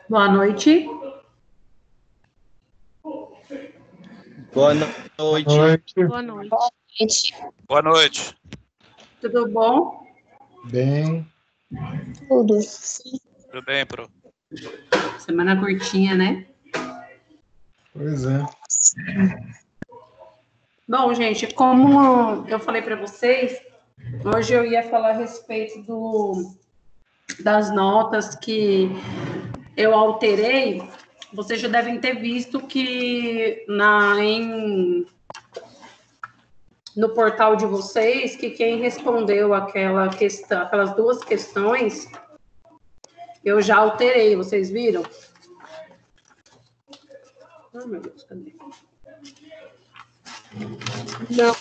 Boa noite. Boa noite. Boa noite. Boa noite. Tudo bom? Bem. Tudo. Tudo bem, Pro? Semana curtinha, né? Pois é. Bom, gente, como eu falei para vocês, hoje eu ia falar a respeito das notas que eu alterei. Vocês já devem ter visto que no portal de vocês, que quem respondeu aquelas duas questões, eu já alterei, vocês viram? Oh, meu Deus, cadê? Não.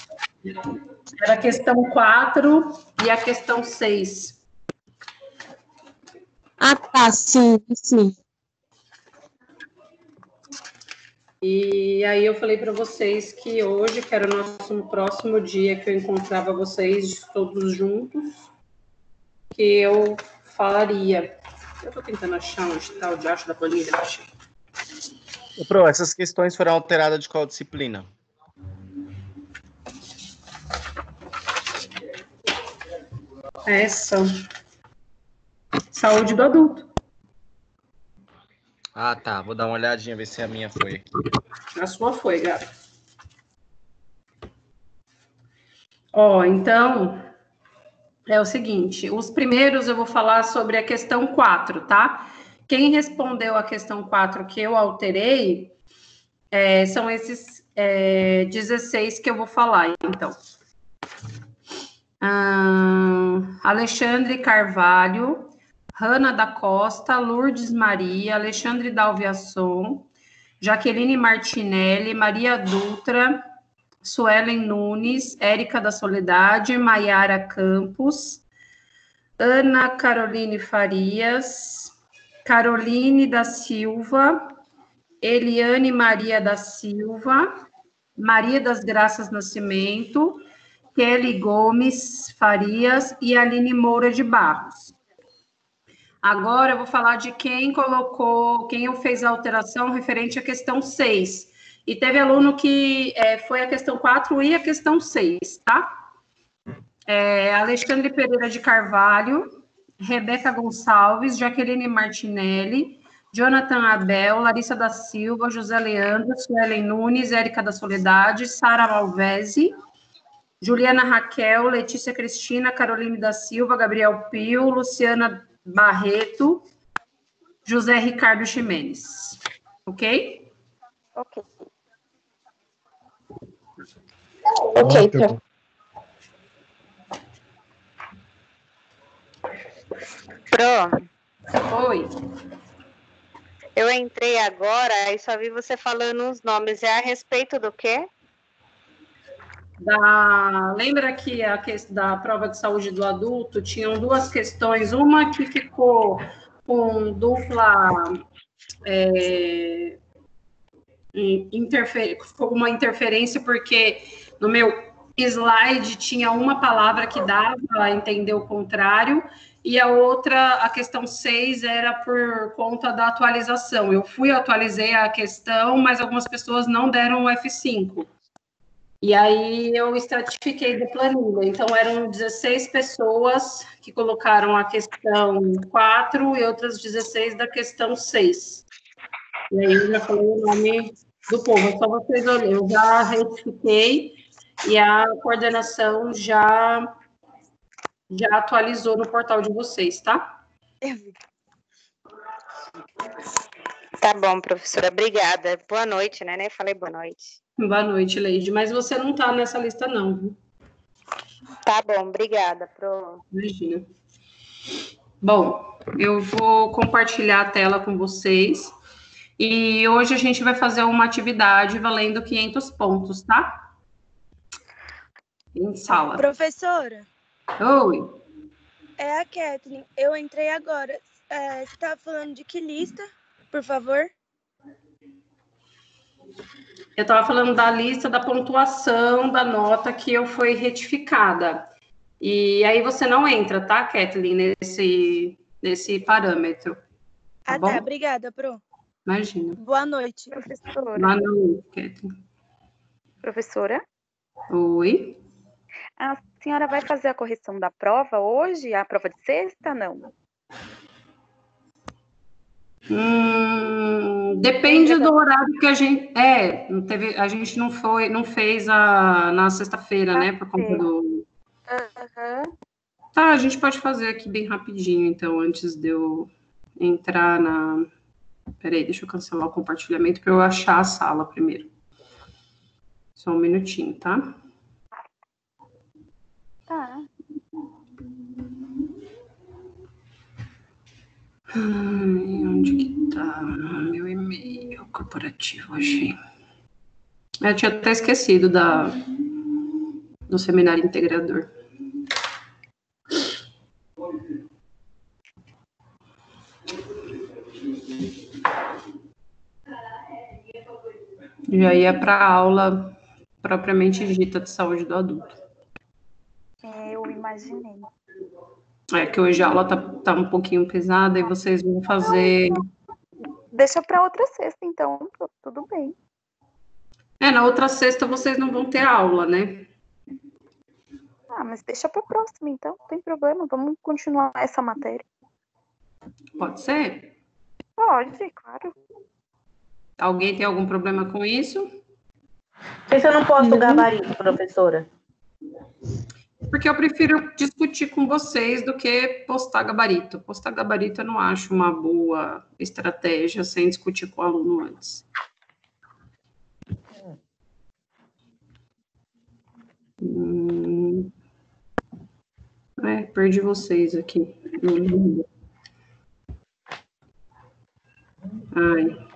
Era a questão 4 e a questão 6. Ah, tá, sim. E aí eu falei para vocês que hoje, que era o nosso próximo dia que eu encontrava vocês todos juntos, que eu falaria. Eu tô tentando achar onde está o diacho da planilha, achei. Pro, essas questões foram alteradas de qual disciplina? Essa. Saúde do adulto. Ah, tá. Vou dar uma olhadinha, ver se a minha foi aqui. A sua foi, gata. Ó, então, é o seguinte, os primeiros eu vou falar sobre a questão 4, tá? Quem respondeu a questão 4 que eu alterei, são esses 16 que eu vou falar, então. Alexandre Carvalho, Rana da Costa, Lourdes Maria, Alexandre Dalviasson, Jaqueline Martinelli, Maria Dutra, Suelen Nunes, Érica da Soledade, Maiara Campos, Ana Caroline Farias, Caroline da Silva, Eliane Maria da Silva, Maria das Graças Nascimento, Kelly Gomes Farias e Aline Moura de Barros. Agora eu vou falar de quem fez a alteração referente à questão 6. E teve aluno que foi a questão 4 e a questão 6, tá? Alexandre Pereira de Carvalho, Rebeca Gonçalves, Jaqueline Martinelli, Jonathan Abel, Larissa da Silva, José Leandro, Suelen Nunes, Érica da Soledade, Sara Malvese, Juliana Raquel, Letícia Cristina, Caroline da Silva, Gabriel Pio, Luciana Barreto, José Ricardo Ximenes. Ok? Ok. Ok, Pro, Oi. eu entrei agora e só vi você falando os nomes. É a respeito do quê? Lembra que da prova de saúde do adulto tinham duas questões, uma que ficou com dupla ficou uma interferência porque no meu slide tinha uma palavra que dava a entender o contrário e a outra, a questão 6, era por conta da atualização. Eu atualizei a questão, mas algumas pessoas não deram o F5. E aí eu estratifiquei da planilha. Então, eram 16 pessoas que colocaram a questão 4 e outras 16 da questão 6. E aí eu já falei o nome do povo. Só vocês olharem. Eu já retifiquei e a coordenação já atualizou no portal de vocês, tá? Tá bom, professora. Obrigada. Boa noite, né? Nem falei boa noite. Boa noite, Leide. Mas você não está nessa lista, não, viu? Tá bom, obrigada, Pro. Imagina. Bom, eu vou compartilhar a tela com vocês. E hoje a gente vai fazer uma atividade valendo 500 pontos, tá? Em sala. Professora, Oi. é a Kathleen. Eu entrei agora. Você estava falando de que lista, por favor? Eu estava falando da lista da pontuação da nota que foi retificada. E aí você não entra, tá, Kathleen, nesse parâmetro. Ah, bom? tá. Obrigada, Pro. Imagina. Boa noite. Professora. Boa noite, Kathleen. Professora, Oi? a senhora vai fazer a correção da prova hoje? A prova de sexta, não? Depende Lembra do horário que a gente. Não teve, a gente não fez na sexta-feira, né? Por conta do. Aham. Tá, a gente pode fazer aqui bem rapidinho, então, antes de eu entrar na. Peraí, deixa eu cancelar o compartilhamento para eu achar a sala primeiro. Só um minutinho, tá? Tá. Onde que tá? Meu e-mail corporativo, achei. Eu tinha até esquecido do seminário integrador. Já ia para a aula propriamente dita de saúde do adulto. Eu imaginei. É que hoje a aula tá um pouquinho pesada e vocês vão fazer. Deixa para outra sexta, então. Tudo bem. Na outra sexta vocês não vão ter aula, né? Ah, mas deixa para próxima, então. Não tem problema. Vamos continuar essa matéria. Pode ser? Pode, claro. Alguém tem algum problema com isso? Por que eu não posto o gabarito, professora? Porque eu prefiro discutir com vocês do que postar gabarito. Postar gabarito eu não acho uma boa estratégia sem discutir com o aluno antes. Perdi vocês aqui. Ai.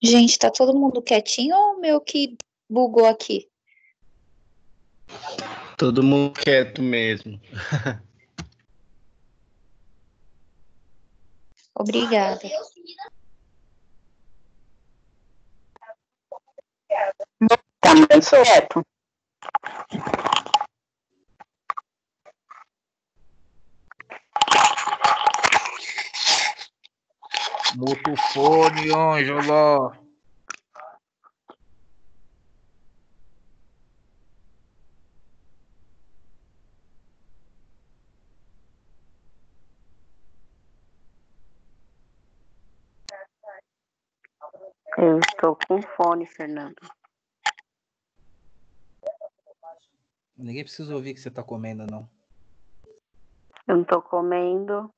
Gente, tá todo mundo quietinho ou o meu que bugou aqui? Todo mundo quieto mesmo. Obrigada. Também sou quieto. Muta o fone, Ângela. Eu estou com fone, Fernando. Ninguém precisa ouvir que você tá comendo, não. Eu não estou comendo.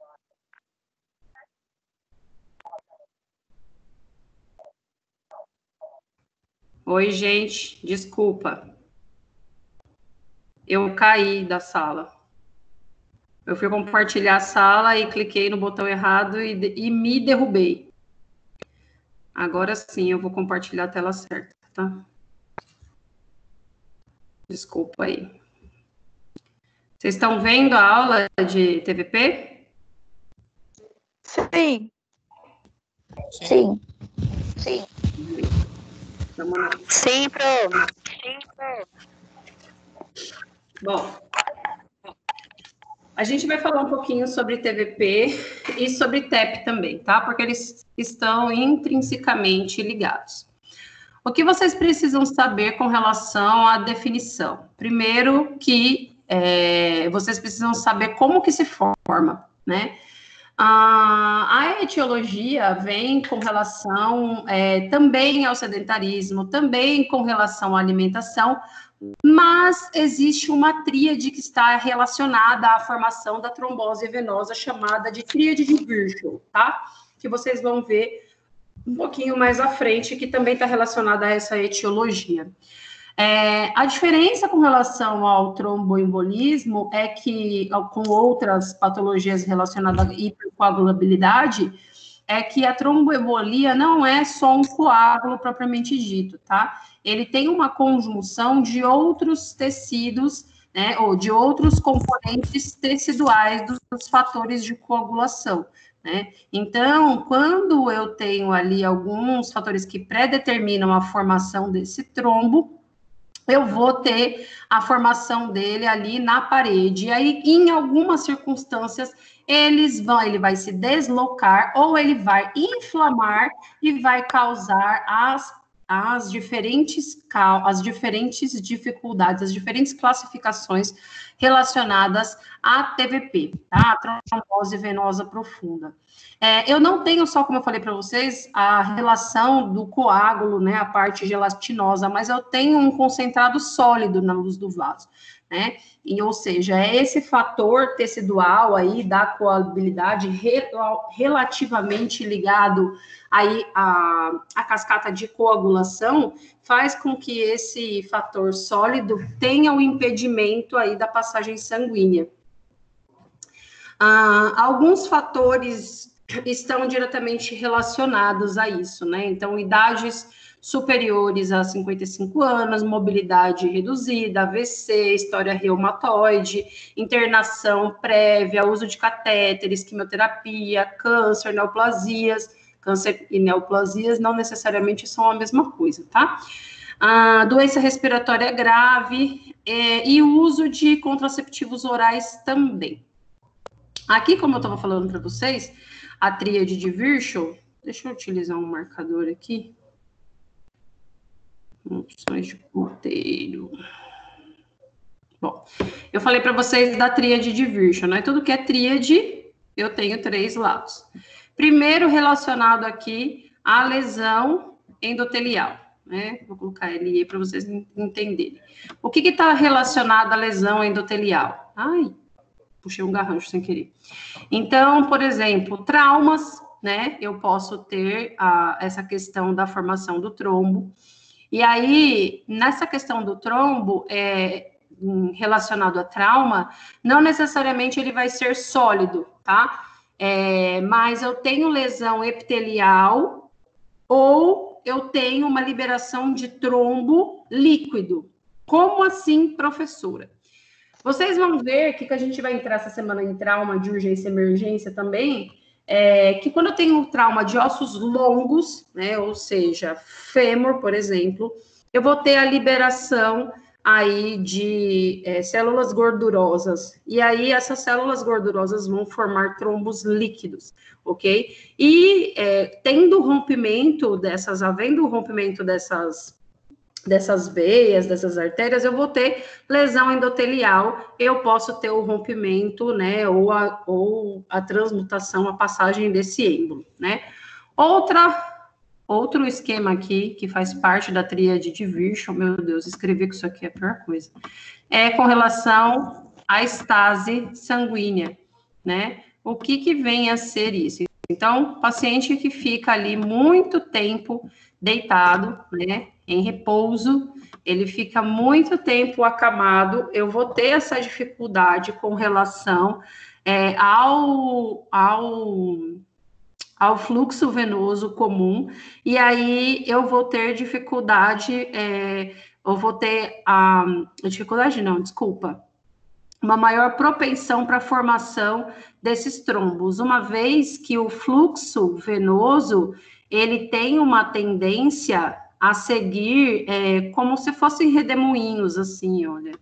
Oi, gente, desculpa. Eu caí da sala. Eu fui compartilhar a sala e cliquei no botão errado e me derrubei. Agora sim, eu vou compartilhar a tela certa, tá? Desculpa aí. Vocês estão vendo a aula de TVP? Sim. Sim. Vamos lá. Sim, pro. Bom, a gente vai falar um pouquinho sobre TVP e sobre TEP também, tá? Porque eles estão intrinsecamente ligados. O que vocês precisam saber com relação à definição? Primeiro que vocês precisam saber como que se forma, né? A etiologia vem com relação também ao sedentarismo, também com relação à alimentação, mas existe uma tríade que está relacionada à formação da trombose venosa, chamada de tríade de Virchow, tá? Que vocês vão ver um pouquinho mais à frente, que também está relacionada a essa etiologia. A diferença com relação ao tromboembolismo é que, com outras patologias relacionadas à hipercoagulabilidade, é que a tromboembolia não é só um coágulo propriamente dito, tá? Ele tem uma conjunção de outros tecidos, né, ou de outros componentes teciduais dos fatores de coagulação, né? Então, quando eu tenho ali alguns fatores que predeterminam a formação desse trombo, eu vou ter a formação dele ali na parede. E aí, em algumas circunstâncias, ele vai se deslocar ou ele vai inflamar e vai causar as diferentes dificuldades, as diferentes classificações relacionadas à TVP, tá? A trombose venosa profunda. Eu não tenho só, como eu falei para vocês, a relação do coágulo, né, a parte gelatinosa, mas eu tenho um concentrado sólido na luz do vaso, né? Ou seja, é esse fator tecidual aí da coagulabilidade relativamente ligado aí a cascata de coagulação faz com que esse fator sólido tenha o impedimento aí da passagem sanguínea. Alguns fatores estão diretamente relacionados a isso, né? Então, idades superiores a 55 anos, mobilidade reduzida, AVC, história reumatoide, internação prévia, uso de catéteres, quimioterapia, câncer, neoplasias. Câncer e neoplasias não necessariamente são a mesma coisa, tá? A doença respiratória grave e o uso de contraceptivos orais também. Aqui, como eu estava falando para vocês, a tríade de Virchow, deixa eu utilizar um marcador aqui. Opções de ponteiro. Bom, eu falei para vocês da tríade de Virchow, né? Tudo que é tríade, eu tenho 3 lados. Primeiro, relacionado aqui à lesão endotelial, né? Vou colocar ele aí para vocês entenderem. O que está relacionado à lesão endotelial? Ai, puxei um garrancho sem querer. Então, por exemplo, traumas, né? Eu posso ter essa questão da formação do trombo. E aí, nessa questão do trombo, relacionado a trauma, não necessariamente ele vai ser sólido, tá? Mas eu tenho lesão epitelial ou eu tenho uma liberação de trombo líquido. Como assim, professora? Vocês vão ver que a gente vai entrar essa semana em trauma de urgência e emergência também, que quando eu tenho um trauma de ossos longos, né, ou seja, fêmur, por exemplo, eu vou ter a liberação aí de células gordurosas, e aí essas células gordurosas vão formar trombos líquidos, ok? E havendo rompimento dessas veias, dessas artérias, eu vou ter lesão endotelial, eu posso ter o rompimento, né, ou a transmutação, a passagem desse êmbolo, né? Outro esquema aqui, que faz parte da tríade de Virchow, meu Deus, escrever que isso aqui é a pior coisa, é com relação à estase sanguínea, né? O que vem a ser isso? Então, paciente que fica ali muito tempo deitado, né, em repouso, ele fica muito tempo acamado, eu vou ter essa ao fluxo venoso comum, e aí eu vou ter dificuldade, uma maior propensão para a formação desses trombos, uma vez que o fluxo venoso, ele tem uma tendência a seguir como se fossem redemoinhos, assim, olha.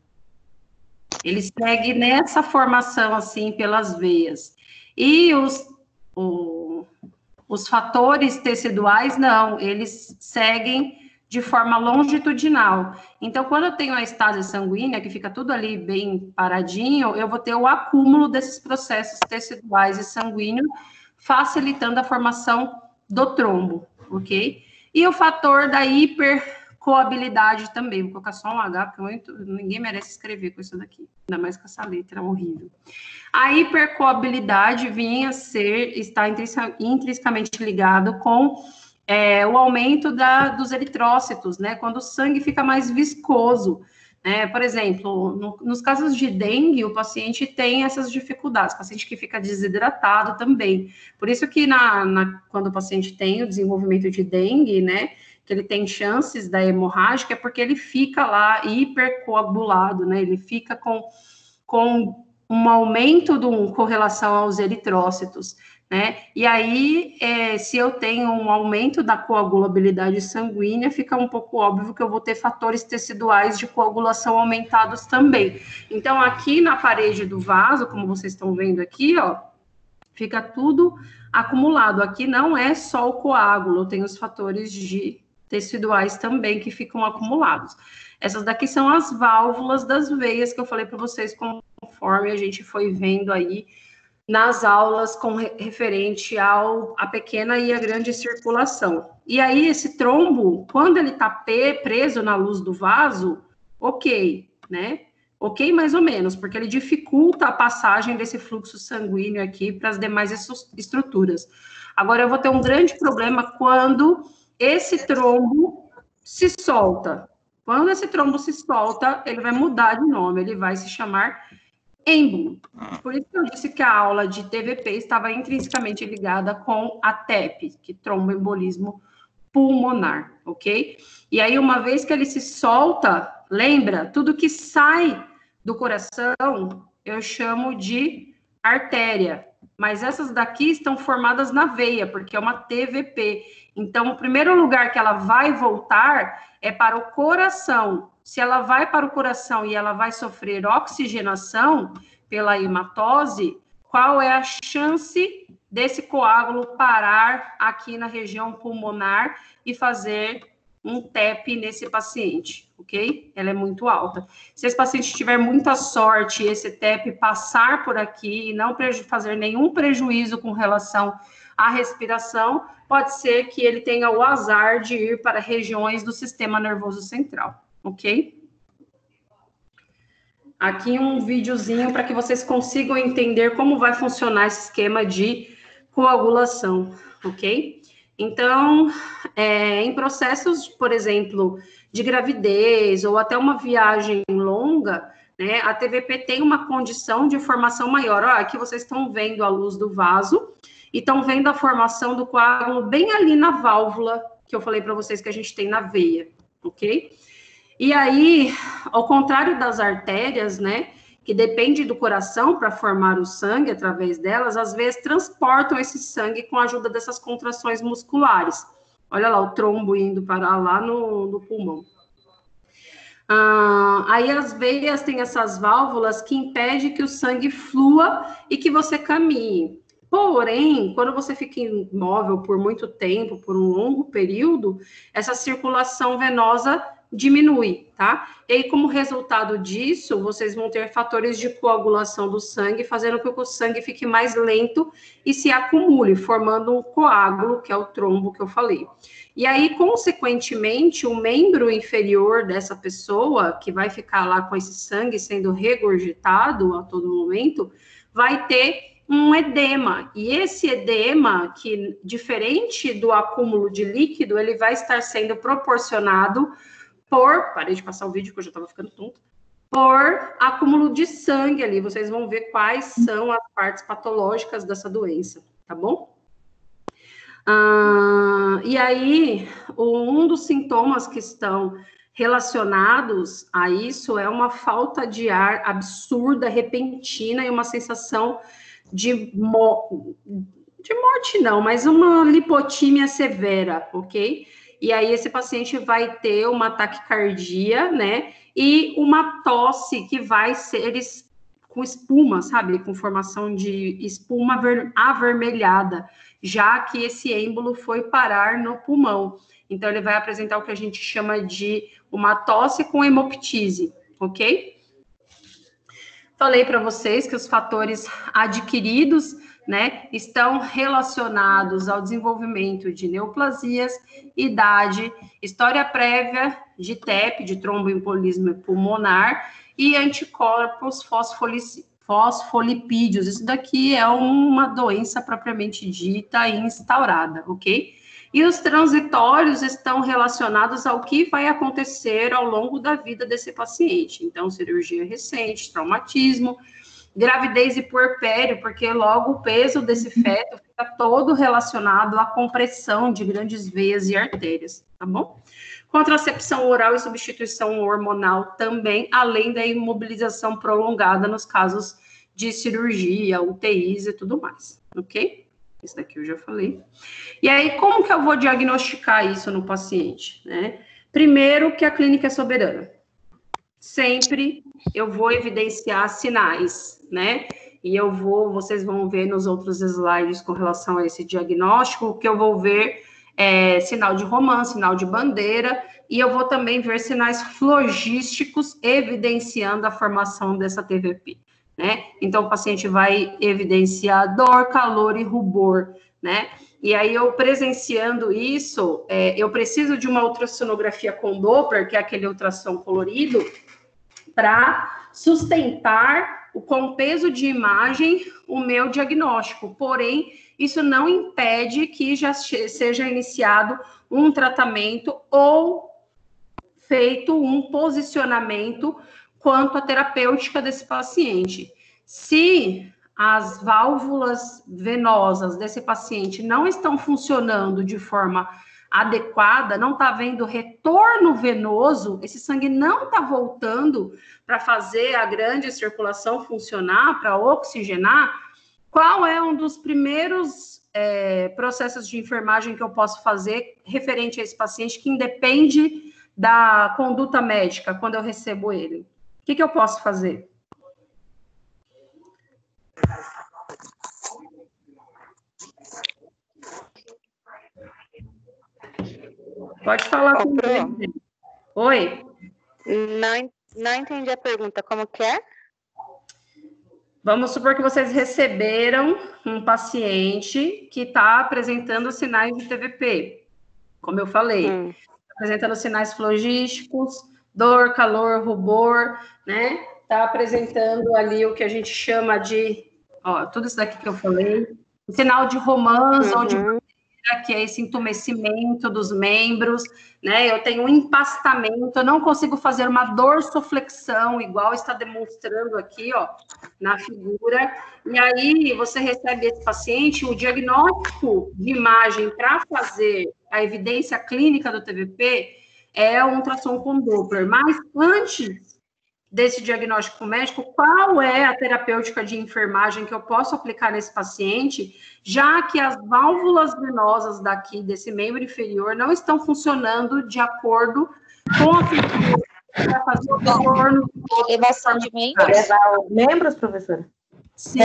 Ele segue nessa formação, assim, pelas veias. E os fatores teciduais, não, eles seguem de forma longitudinal. Então, quando eu tenho a estase sanguínea, que fica tudo ali bem paradinho, eu vou ter o acúmulo desses processos teciduais e sanguíneos, facilitando a formação do trombo, ok? E o fator da hipercoabilidade também, vou colocar só um H, porque ninguém merece escrever com isso daqui, ainda mais com essa letra horrível. A hipercoabilidade está intrinsecamente ligado com o aumento dos eritrócitos, né? Quando o sangue fica mais viscoso. Por exemplo, nos casos de dengue, o paciente tem essas dificuldades, o paciente que fica desidratado também. Por isso que quando o paciente tem o desenvolvimento de dengue, né, que ele tem chances da hemorrágica, é porque ele fica lá hipercoagulado, né? Ele fica com um aumento com relação aos eritrócitos, né? E aí, se eu tenho um aumento da coagulabilidade sanguínea, fica um pouco óbvio que eu vou ter fatores teciduais de coagulação aumentados também. Então, aqui na parede do vaso, como vocês estão vendo aqui, ó, fica tudo acumulado. Aqui não é só o coágulo, tem os fatores teciduais também que ficam acumulados. Essas daqui são as válvulas das veias que eu falei para vocês, conforme a gente foi vendo aí nas aulas referente à pequena e a grande circulação. E aí, esse trombo, quando ele está preso na luz do vaso, ok, né? Ok, mais ou menos, porque ele dificulta a passagem desse fluxo sanguíneo aqui para as demais estruturas. Agora, eu vou ter um grande problema quando esse trombo se solta. Quando esse trombo se solta, ele vai mudar de nome, ele vai se chamar êmbolo. Por isso que eu disse que a aula de TVP estava intrinsecamente ligada com a TEP, que é tromboembolismo pulmonar, ok? E aí, uma vez que ele se solta, lembra, tudo que sai do coração, eu chamo de artéria. Mas essas daqui estão formadas na veia, porque é uma TVP. Então, o primeiro lugar que ela vai voltar é para o coração. Se ela vai para o coração e ela vai sofrer oxigenação pela hematose, qual é a chance desse coágulo parar aqui na região pulmonar e fazer um TEP nesse paciente, ok? Ela é muito alta. Se esse paciente tiver muita sorte e esse TEP passar por aqui e não fazer nenhum prejuízo com relação à respiração, pode ser que ele tenha o azar de ir para regiões do sistema nervoso central, ok? Aqui um videozinho para que vocês consigam entender como vai funcionar esse esquema de coagulação, ok? Então, em processos, por exemplo, de gravidez ou até uma viagem longa, né, a TVP tem uma condição de formação maior. Ó, aqui vocês estão vendo a luz do vaso e estão vendo a formação do coágulo bem ali na válvula que eu falei para vocês que a gente tem na veia, ok? E aí, ao contrário das artérias, né, que depende do coração para formar o sangue através delas, às vezes transportam esse sangue com a ajuda dessas contrações musculares. Olha lá o trombo indo para lá no pulmão. Aí as veias têm essas válvulas que impedem que o sangue flua e que você caminhe. Porém, quando você fica imóvel por muito tempo, por um longo período, essa circulação venosa diminui, tá? E aí, como resultado disso, vocês vão ter fatores de coagulação do sangue, fazendo com que o sangue fique mais lento e se acumule, formando um coágulo, que é o trombo que eu falei. E aí, consequentemente, o membro inferior dessa pessoa, que vai ficar lá com esse sangue sendo regurgitado a todo momento, vai ter um edema. E esse edema, que diferente do acúmulo de líquido, ele vai estar sendo proporcionado parei de passar o vídeo que eu já estava ficando tonta, por acúmulo de sangue ali. Vocês vão ver quais são as partes patológicas dessa doença, tá bom? E aí, um dos sintomas que estão relacionados a isso é uma falta de ar absurda, repentina e uma sensação de morte não, mas uma lipotímia severa, ok? E aí esse paciente vai ter uma taquicardia, né? E uma tosse que vai ser com espuma, sabe? Com formação de espuma avermelhada, já que esse êmbolo foi parar no pulmão. Então, ele vai apresentar o que a gente chama de uma tosse com hemoptise, ok? Falei para vocês que os fatores adquiridos, né, estão relacionados ao desenvolvimento de neoplasias, idade, história prévia de TEP, de tromboembolismo pulmonar, e anticorpos fosfolipídios. Isso daqui é uma doença propriamente dita e instaurada, ok? E os transitórios estão relacionados ao que vai acontecer ao longo da vida desse paciente. Então, cirurgia recente, traumatismo, gravidez e puerpério, porque logo o peso desse feto fica todo relacionado à compressão de grandes veias e artérias, tá bom? Contracepção oral e substituição hormonal também, além da imobilização prolongada nos casos de cirurgia, UTIs e tudo mais, ok? Isso daqui eu já falei. E aí, como que eu vou diagnosticar isso no paciente, né? Primeiro, que a clínica é soberana. Sempre eu vou evidenciar sinais, né? E vocês vão ver nos outros slides com relação a esse diagnóstico, que eu vou ver sinal de romã, sinal de bandeira, e eu vou também ver sinais flogísticos evidenciando a formação dessa TVP, né? Então, o paciente vai evidenciar dor, calor e rubor, né? E aí, eu presenciando isso, eu preciso de uma ultrassonografia com Doppler, que é aquele ultrassom colorido, para sustentar com peso de imagem o meu diagnóstico. Porém, isso não impede que já seja iniciado um tratamento ou feito um posicionamento quanto à terapêutica desse paciente. Se as válvulas venosas desse paciente não estão funcionando de forma adequada, não está havendo retorno venoso, esse sangue não está voltando para fazer a grande circulação funcionar, para oxigenar, qual é um dos primeiros processos de enfermagem que eu posso fazer referente a esse paciente que independe da conduta médica quando eu recebo ele? O que eu posso fazer? Pode falar comigo. Oi? Não entendi a pergunta. Como que é? Vamos supor que vocês receberam um paciente que está apresentando sinais de TVP. Como eu falei, apresentando sinais flogísticos, dor, calor, rubor, né? Está apresentando ali o que a gente chama de... tudo isso daqui que eu falei. Sinal de romance, ou de... que é esse entumecimento dos membros, né? Eu tenho um empastamento, eu não consigo fazer uma dorsoflexão, igual está demonstrando aqui, ó, na figura. E aí, você recebe esse paciente, o diagnóstico de imagem para fazer a evidência clínica do TVP é um ultrassom com Doppler. Mas antes desse diagnóstico médico, qual é a terapêutica de enfermagem que eu posso aplicar nesse paciente, já que as válvulas venosas daqui, desse membro inferior, não estão funcionando de acordo com a figura para fazer o retorno. Elevação de membros? Levar os membros, professora? Sim.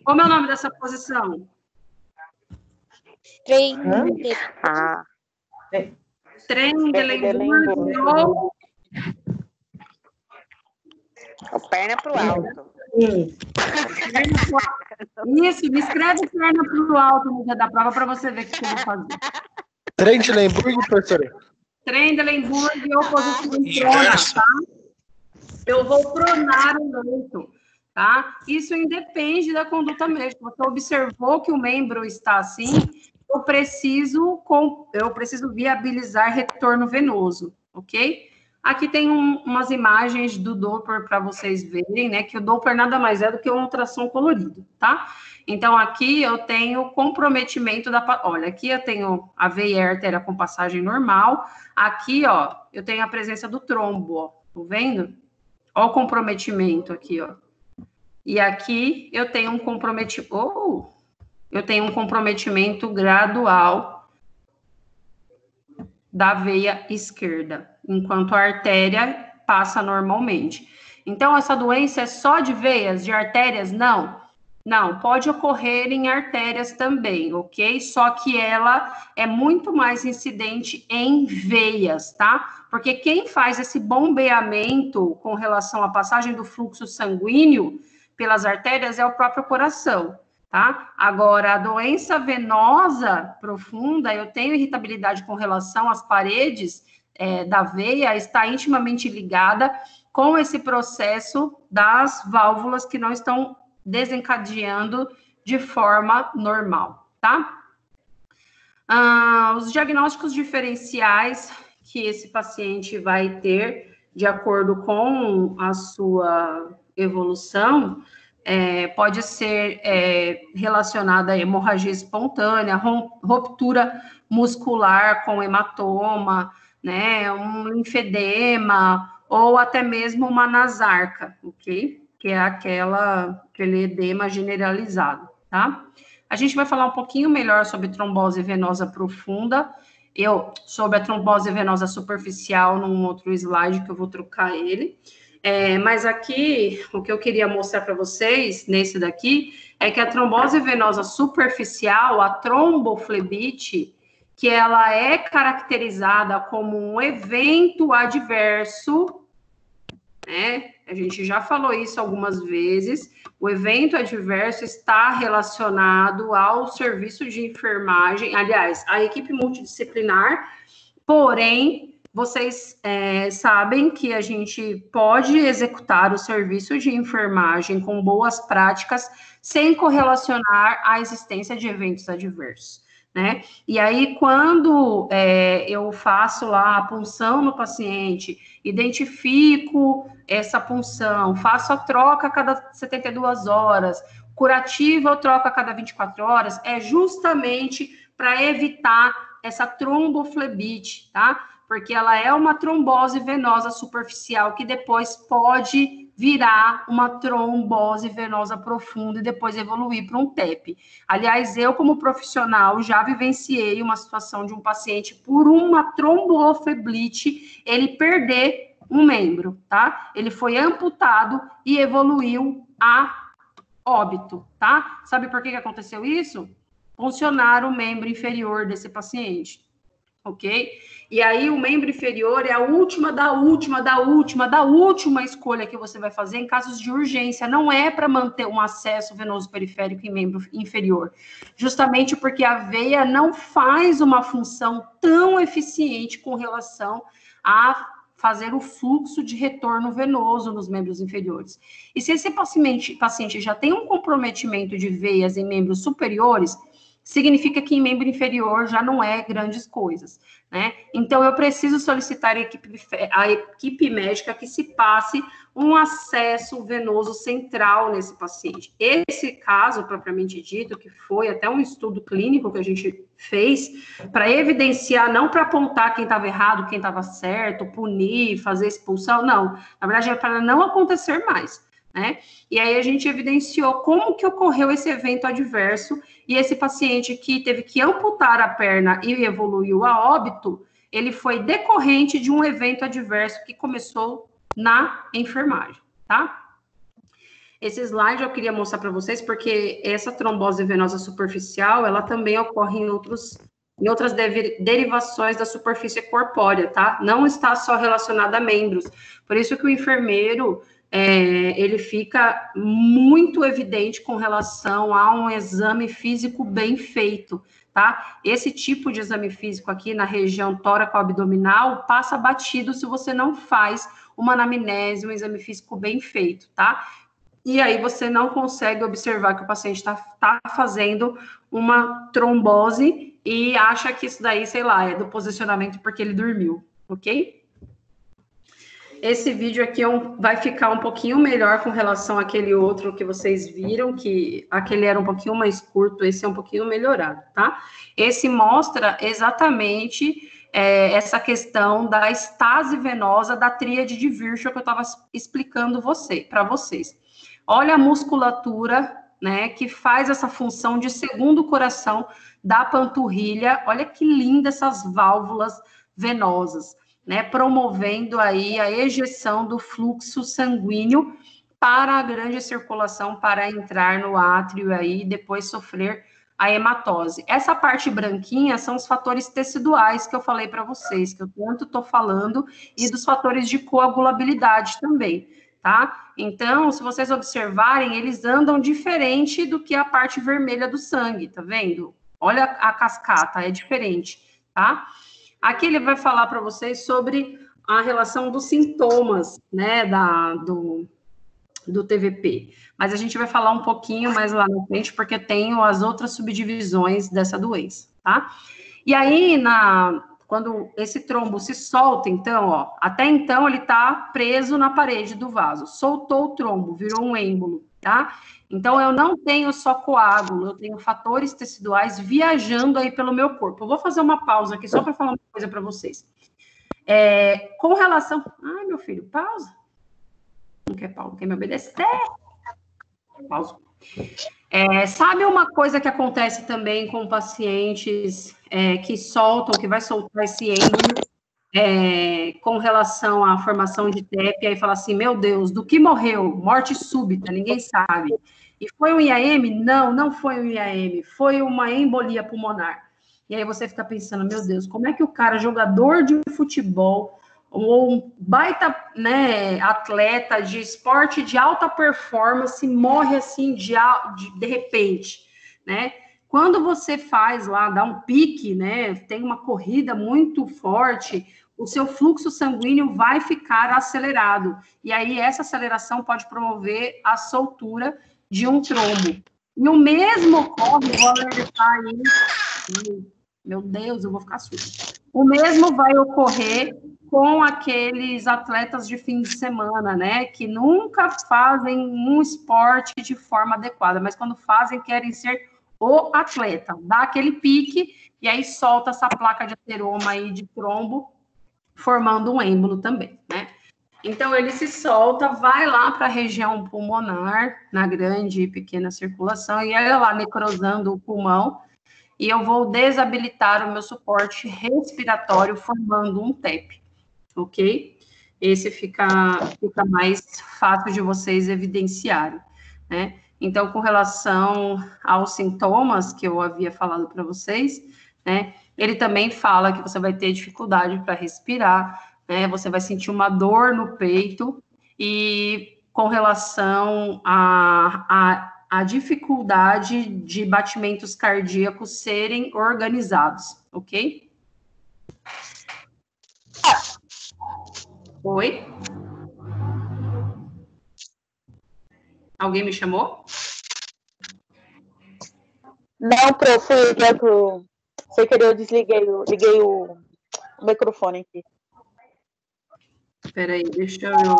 Como é o nome dessa posição? Trendelenburg ou... Perna para o alto. Isso, me escreve perna para o alto no dia da prova para você ver o que eu vou fazer. Trendelenburg, professora? Trendelenburg ou posição em prona, tá? Eu vou pronar o leito, tá? Isso independe da conduta médica. Você observou que o membro está assim, eu preciso viabilizar retorno venoso, ok? Aqui tem umas imagens do Doppler para vocês verem, né? Que o Doppler nada mais é do que um ultrassom colorido, tá? Então, aqui eu tenho comprometimento da... Olha, aqui eu tenho a veia artéria com passagem normal. Aqui, ó, eu tenho a presença do trombo, ó. Tá vendo? Ó o comprometimento aqui, ó. E aqui eu tenho um comprometimento... eu tenho um comprometimento gradual da veia esquerda, enquanto a artéria passa normalmente. Então, essa doença é só de veias, de artérias? Não. Não, pode ocorrer em artérias também, ok? Só que ela é muito mais incidente em veias, tá? Porque quem faz esse bombeamento com relação à passagem do fluxo sanguíneo pelas artérias é o próprio coração, tá? Agora, a doença venosa profunda, eu tenho irritabilidade com relação às paredes da veia, está intimamente ligada com esse processo das válvulas que não estão desencadeando de forma normal, tá? Os diagnósticos diferenciais que esse paciente vai ter, de acordo com a sua evolução, pode ser relacionada a hemorragia espontânea, ruptura muscular com hematoma, né, um linfedema, ou até mesmo uma nasarca, ok? Que é aquele edema generalizado, tá? A gente vai falar um pouquinho melhor sobre trombose venosa profunda, sobre a trombose venosa superficial num outro slide que eu vou trocar ele. Mas aqui, o que eu queria mostrar para vocês, nesse daqui, é que a trombose venosa superficial, a tromboflebite, que ela é caracterizada como um evento adverso, né? A gente já falou isso algumas vezes. O evento adverso está relacionado ao serviço de enfermagem, aliás, à equipe multidisciplinar, porém, vocês sabem que a gente pode executar o serviço de enfermagem com boas práticas sem correlacionar a existência de eventos adversos, né? E aí, quando eu faço lá a punção no paciente, identifico essa punção, faço a troca a cada 72 horas, curativa eu troco a cada 24 horas, é justamente para evitar essa tromboflebite, tá? Porque ela é uma trombose venosa superficial que depois pode virar uma trombose venosa profunda e depois evoluir para um TEP. Aliás, eu, como profissional, já vivenciei uma situação de um paciente por uma tromboflebite, ele perder um membro, tá? Ele foi amputado e evoluiu a óbito, tá? Sabe por que aconteceu isso? Funcionar o membro inferior desse paciente. Ok? E aí, o membro inferior é a última escolha que você vai fazer em casos de urgência. Não é para manter um acesso venoso periférico em membro inferior. Justamente porque a veia não faz uma função tão eficiente com relação a fazer o fluxo de retorno venoso nos membros inferiores. E se esse paciente já tem um comprometimento de veias em membros superiores, significa que em membro inferior já não é grandes coisas, né? Então, eu preciso solicitar a equipe médica que se passe um acesso venoso central nesse paciente. Esse caso, propriamente dito, que foi até um estudo clínico que a gente fez, para evidenciar, não para apontar quem estava errado, quem estava certo, punir, fazer expulsão, não. Na verdade, é para não acontecer mais, né? E aí a gente evidenciou como que ocorreu esse evento adverso, e esse paciente que teve que amputar a perna e evoluiu a óbito, ele foi decorrente de um evento adverso que começou na enfermagem, tá? Esse slide eu queria mostrar para vocês, porque essa trombose venosa superficial, ela também ocorre em outras derivações da superfície corpórea, tá? Não está só relacionada a membros. Por isso que o enfermeiro, ele fica muito evidente com relação a um exame físico bem feito, tá? Esse tipo de exame físico aqui na região tóraco-abdominal passa batido se você não faz uma anamnese, um exame físico bem feito, tá? E aí você não consegue observar que o paciente está fazendo uma trombose e acha que isso daí, sei lá, é do posicionamento porque ele dormiu, ok? Esse vídeo aqui vai ficar um pouquinho melhor com relação àquele outro que vocês viram, que aquele era um pouquinho mais curto, esse é um pouquinho melhorado, tá? Esse mostra exatamente essa questão da estase venosa da tríade de Virchow que eu estava explicando para vocês. Olha a musculatura, né, que faz essa função de segundo coração da panturrilha. Olha que linda essas válvulas venosas, né, promovendo aí a ejeção do fluxo sanguíneo para a grande circulação, para entrar no átrio aí e depois sofrer a hematose. Essa parte branquinha são os fatores teciduais que eu falei para vocês, que eu tanto estou falando, e dos fatores de coagulabilidade também, tá? Então, se vocês observarem, eles andam diferente do que a parte vermelha do sangue, tá vendo? Olha a cascata, é diferente, tá? Aqui ele vai falar para vocês sobre a relação dos sintomas, né, do TVP. Mas a gente vai falar um pouquinho mais lá na frente, porque tem as outras subdivisões dessa doença, tá? E aí, quando esse trombo se solta, então, ó, até então ele tá preso na parede do vaso. Soltou o trombo, virou um êmbolo, tá? Então, eu não tenho só coágulo, eu tenho fatores teciduais viajando aí pelo meu corpo. Eu vou fazer uma pausa aqui só para falar uma coisa para vocês. Com relação... Ai, meu filho, pausa. Não quer pausa, quer me obedecer? Pausa. Sabe uma coisa que acontece também com pacientes que soltam, que vai soltar esse êmbolo, com relação à formação de TEP, aí fala assim, meu Deus, do que morreu? Morte súbita, ninguém sabe. E foi um IAM? Não, não foi um IAM, foi uma embolia pulmonar. E aí você fica pensando, meu Deus, como é que o cara, jogador de futebol, ou um baita, né, atleta de esporte de alta performance, morre assim de repente, né? Quando você faz lá, dá um pique, né, tem uma corrida muito forte, o seu fluxo sanguíneo vai ficar acelerado. E aí essa aceleração pode promover a soltura de um trombo. E o mesmo ocorre, vou alertar aí, meu Deus, eu vou ficar surdo. O mesmo vai ocorrer com aqueles atletas de fim de semana, né, que nunca fazem um esporte de forma adequada, mas quando fazem, querem ser o atleta. Dá aquele pique, e aí solta essa placa de ateroma aí de trombo, formando um êmbolo também, né. Então, ele se solta, vai lá para a região pulmonar, na grande e pequena circulação, e olha lá, necrosando o pulmão, e eu vou desabilitar o meu suporte respiratório, formando um TEP. Ok? Esse fica mais fácil de vocês evidenciarem, né? Então, com relação aos sintomas que eu havia falado para vocês, né? Ele também fala que você vai ter dificuldade para respirar, né? Você vai sentir uma dor no peito e com relação à dificuldade de batimentos cardíacos serem organizados, ok? Oi? Alguém me chamou? Não, prof, sem querer eu liguei o microfone aqui. Espera aí, deixa eu...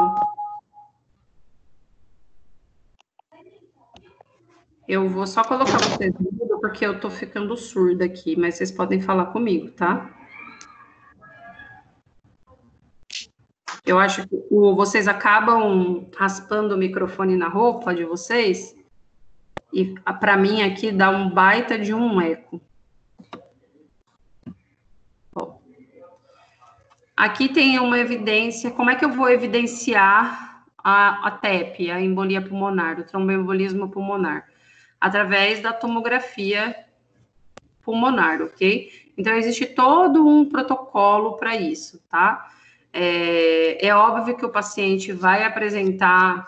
Eu vou só colocar vocês no mudo, porque eu tô ficando surda aqui, mas vocês podem falar comigo, tá? Eu acho que vocês acabam raspando o microfone na roupa de vocês, e para mim aqui dá um baita de um eco. Bom, aqui tem uma evidência, como é que eu vou evidenciar a TEP, a embolia pulmonar, o tromboembolismo pulmonar? Através da tomografia pulmonar, ok? Então, existe todo um protocolo para isso, tá? É óbvio que o paciente vai apresentar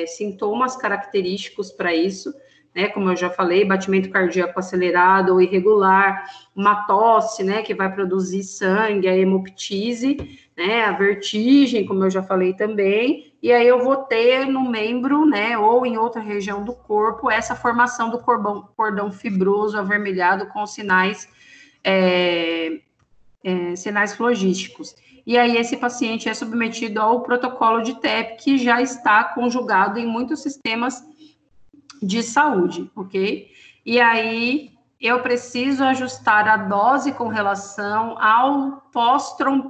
sintomas característicos para isso, né? Como eu já falei, batimento cardíaco acelerado ou irregular, uma tosse, né? Que vai produzir sangue, a hemoptise, né? A vertigem, como eu já falei também. E aí eu vou ter no membro, né? Ou em outra região do corpo, essa formação do cordão fibroso avermelhado com sinais sinais flogísticos. e aí esse paciente é submetido ao protocolo de TEP, que já está conjugado em muitos sistemas de saúde, ok? E aí eu preciso ajustar a dose com relação ao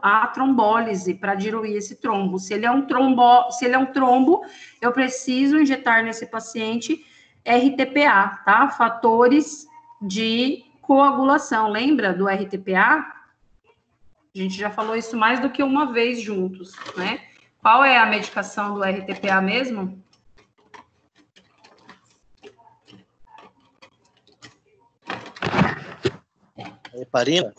à trombólise para diluir esse trombo. Se ele é um trombo, eu preciso injetar nesse paciente RTPA, tá? Fatores de coagulação. Lembra do RTPA? A gente já falou isso mais do que uma vez juntos, né? Qual é a medicação do RTPA mesmo? Heparina?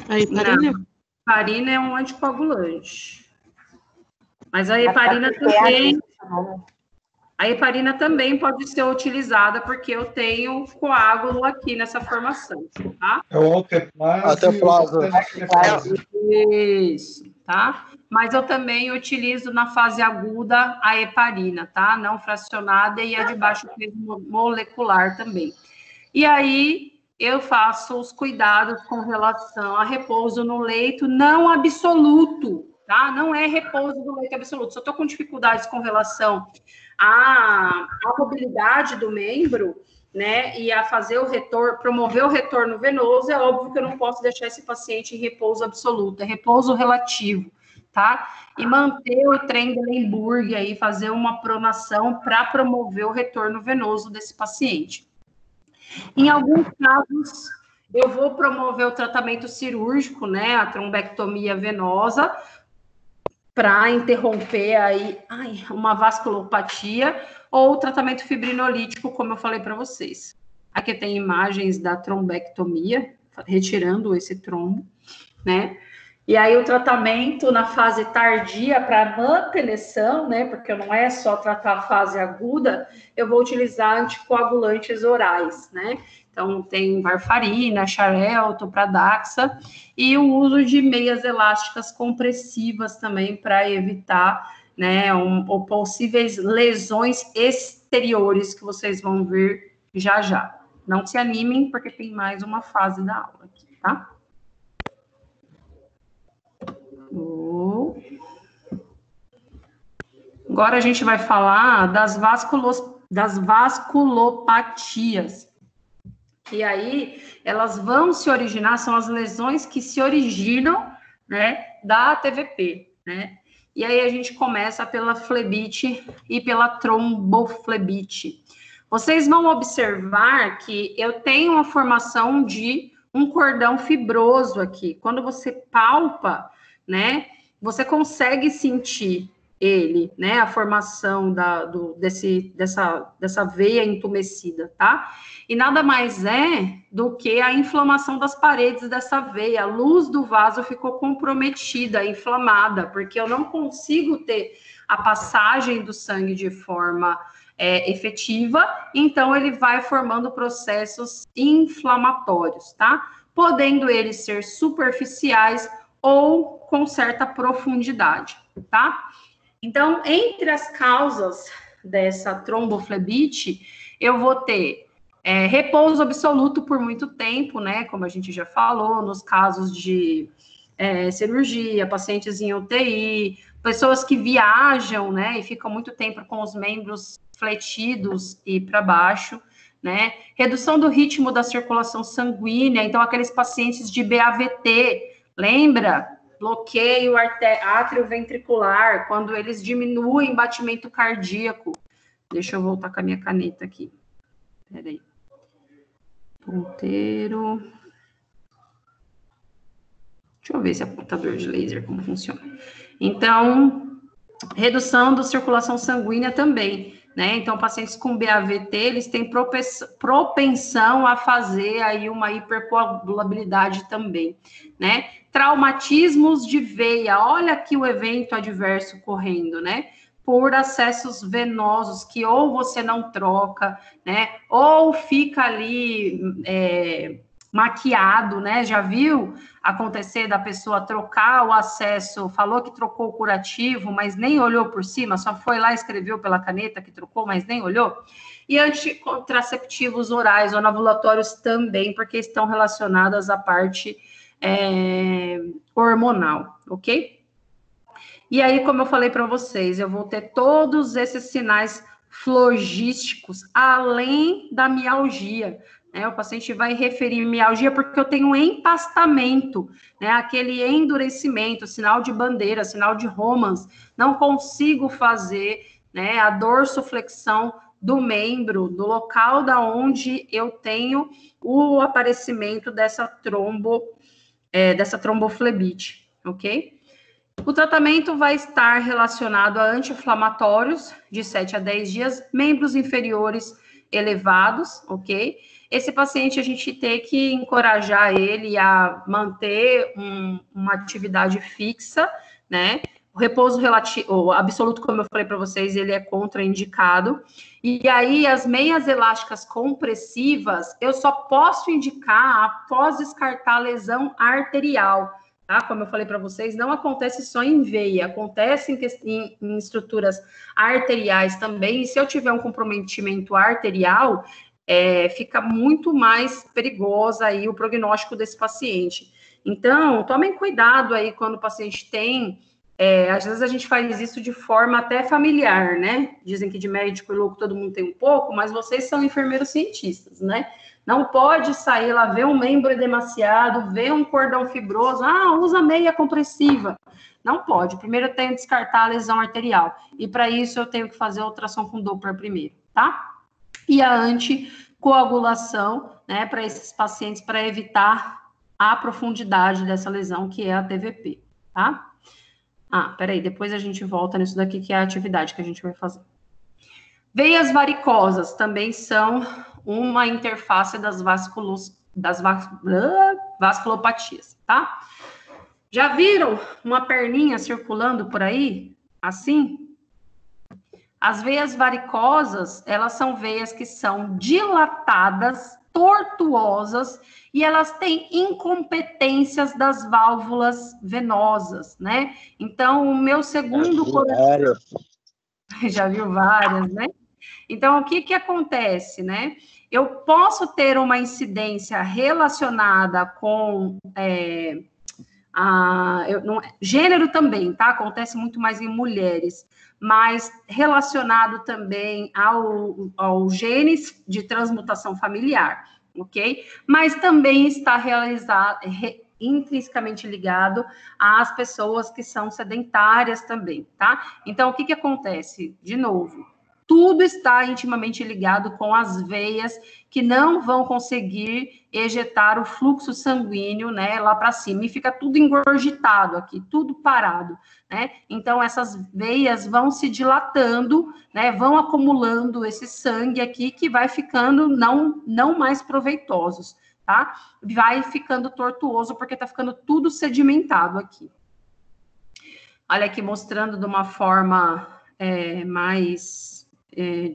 A heparina? Não. Heparina é um anticoagulante. Mas a heparina também... A heparina também pode ser utilizada porque eu tenho coágulo aqui nessa formação, tá? É o alteplase. Isso, tá? Mas eu também utilizo na fase aguda a heparina, tá? Não fracionada e a de baixo peso molecular também. E aí eu faço os cuidados com relação a repouso no leito não absoluto, tá? Não é repouso no leito absoluto. Se eu tô com dificuldades com relação à mobilidade do membro, né, e a fazer o retorno, promover o retorno venoso, é óbvio que eu não posso deixar esse paciente em repouso absoluto, é repouso relativo, tá? E manter o Trendelenburg aí, fazer uma pronação para promover o retorno venoso desse paciente. Em alguns casos, eu vou promover o tratamento cirúrgico, né, a trombectomia venosa, para interromper aí uma vasculopatia, ou o tratamento fibrinolítico, como eu falei para vocês. Aqui tem imagens da trombectomia, retirando esse trombo, né? E aí o tratamento na fase tardia para mantenção, né? Porque não é só tratar a fase aguda, eu vou utilizar anticoagulantes orais, né? Então, tem varfarina, xarelto, pradaxa, e o uso de meias elásticas compressivas também para evitar, né, ou possíveis lesões exteriores que vocês vão ver já já. Não se animem, porque tem mais uma fase da aula aqui, tá? Agora a gente vai falar das vasculopatias. E aí, elas vão se originar, são as lesões que se originam, né, da TVP, né? E aí a gente começa pela flebite e pela tromboflebite. Vocês vão observar que eu tenho a formação de um cordão fibroso aqui. Quando você palpa, né, você consegue sentir ele, né, a formação dessa veia entumecida, tá? E nada mais é do que a inflamação das paredes dessa veia. A luz do vaso ficou comprometida, inflamada, porque eu não consigo ter a passagem do sangue de forma efetiva, então ele vai formando processos inflamatórios, tá? Podendo eles ser superficiais ou com certa profundidade, tá? Então, entre as causas dessa tromboflebite, eu vou ter repouso absoluto por muito tempo, né? Como a gente já falou, nos casos de cirurgia, pacientes em UTI, pessoas que viajam, né? E ficam muito tempo com os membros fletidos e para baixo, né? Redução do ritmo da circulação sanguínea, então aqueles pacientes de BAVT, lembra? Bloqueio átrio-ventricular, quando eles diminuem o batimento cardíaco. Deixa eu voltar com a minha caneta aqui. Peraí. Ponteiro. Deixa eu ver esse apontador de laser, como funciona. Então, redução da circulação sanguínea também, né? Então, pacientes com BAVT, eles têm propensão a fazer aí uma hipercoagulabilidade também, né? Traumatismos de veia, olha aqui o evento adverso correndo, né? Por acessos venosos que ou você não troca, né? Ou fica ali maquiado, né? Já viu acontecer da pessoa trocar o acesso, falou que trocou o curativo, mas nem olhou por cima, só foi lá e escreveu pela caneta que trocou, mas nem olhou? E anticontraceptivos orais ou anovulatórios também, porque estão relacionadas à parte hormonal, ok? E aí, como eu falei para vocês, eu vou ter todos esses sinais flogísticos, além da mialgia, né? O paciente vai referir mialgia porque eu tenho um empastamento, né? Aquele endurecimento, sinal de bandeira, sinal de Romans, não consigo fazer, né, a dorsoflexão do membro, do local da onde eu tenho o aparecimento dessa tromboflebite, ok? O tratamento vai estar relacionado a anti-inflamatórios de 7 a 10 dias, membros inferiores elevados, ok? Esse paciente, a gente tem que encorajar ele a manter uma atividade fixa, né? O repouso relativo, absoluto, como eu falei para vocês, ele é contraindicado. E aí, as meias elásticas compressivas, eu só posso indicar após descartar a lesão arterial, tá? Como eu falei para vocês, não acontece só em veia, acontece em estruturas arteriais também. E se eu tiver um comprometimento arterial, fica muito mais perigosa aí o prognóstico desse paciente. Então, tomem cuidado aí quando o paciente tem... às vezes a gente faz isso de forma até familiar, né? Dizem que de médico e louco todo mundo tem um pouco, mas vocês são enfermeiros cientistas, né? Não pode sair lá, ver um membro edemaciado, ver um cordão fibroso, usa meia compressiva. Não pode. Primeiro eu tenho que descartar a lesão arterial. E para isso eu tenho que fazer a ultrassom com Doppler primeiro, tá? E a anticoagulação, né, para esses pacientes, para evitar a profundidade dessa lesão, que é a TVP, tá? Peraí, depois a gente volta nisso daqui, que é a atividade que a gente vai fazer. Veias varicosas também são uma interface das vasculopatias, tá? Já viram uma perninha circulando por aí? Assim? As veias varicosas, elas são veias que são dilatadas, tortuosas, e elas têm incompetências das válvulas venosas, né? Então, o meu segundo coração... Já viu várias, né? Então, o que acontece, né? Eu posso ter uma incidência relacionada com... gênero também, tá? Acontece muito mais em mulheres, mas relacionado também ao genes de transmutação familiar, ok? Mas também está intrinsecamente ligado às pessoas que são sedentárias também, tá? Então, o que acontece? De novo, tudo está intimamente ligado com as veias que não vão conseguir ejetar o fluxo sanguíneo, né, lá para cima, e fica tudo engorgitado aqui, tudo parado, né? Então, essas veias vão se dilatando, né, vão acumulando esse sangue aqui, que vai ficando não mais proveitosos, tá? Vai ficando tortuoso, porque tá ficando tudo sedimentado aqui. Olha aqui, mostrando de uma forma mais...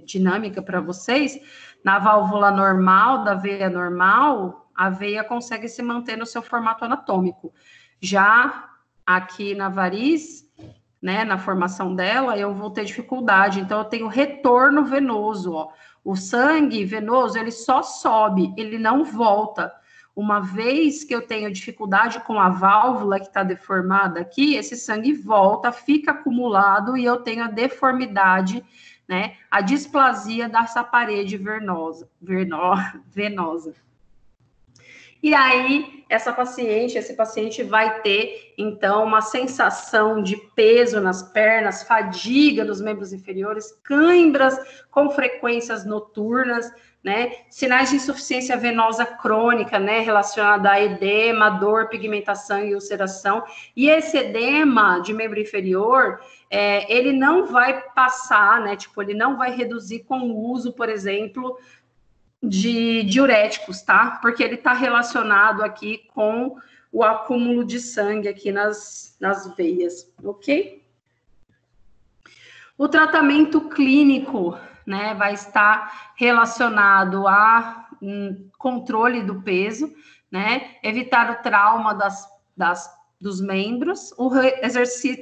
dinâmica para vocês. Na válvula normal, da veia normal, a veia consegue se manter no seu formato anatômico. Já aqui na variz, né, na formação dela, eu vou ter dificuldade. Então, eu tenho retorno venoso, ó. O sangue venoso, ele só sobe, ele não volta. Uma vez que eu tenho dificuldade com a válvula que está deformada aqui, esse sangue volta, fica acumulado e eu tenho a deformidade, né, a displasia dessa parede venosa. E aí, esse paciente vai ter, então, uma sensação de peso nas pernas, fadiga nos membros inferiores, cãibras com frequências noturnas, né, sinais de insuficiência venosa crônica, né, relacionada a edema, dor, pigmentação e ulceração. E esse edema de membro inferior, ele não vai passar, né, tipo, ele não vai reduzir com o uso, por exemplo, de diuréticos, tá? Porque ele está relacionado aqui com o acúmulo de sangue aqui nas veias, ok? O tratamento clínico, né, vai estar relacionado a controle do peso, né, evitar o trauma dos membros,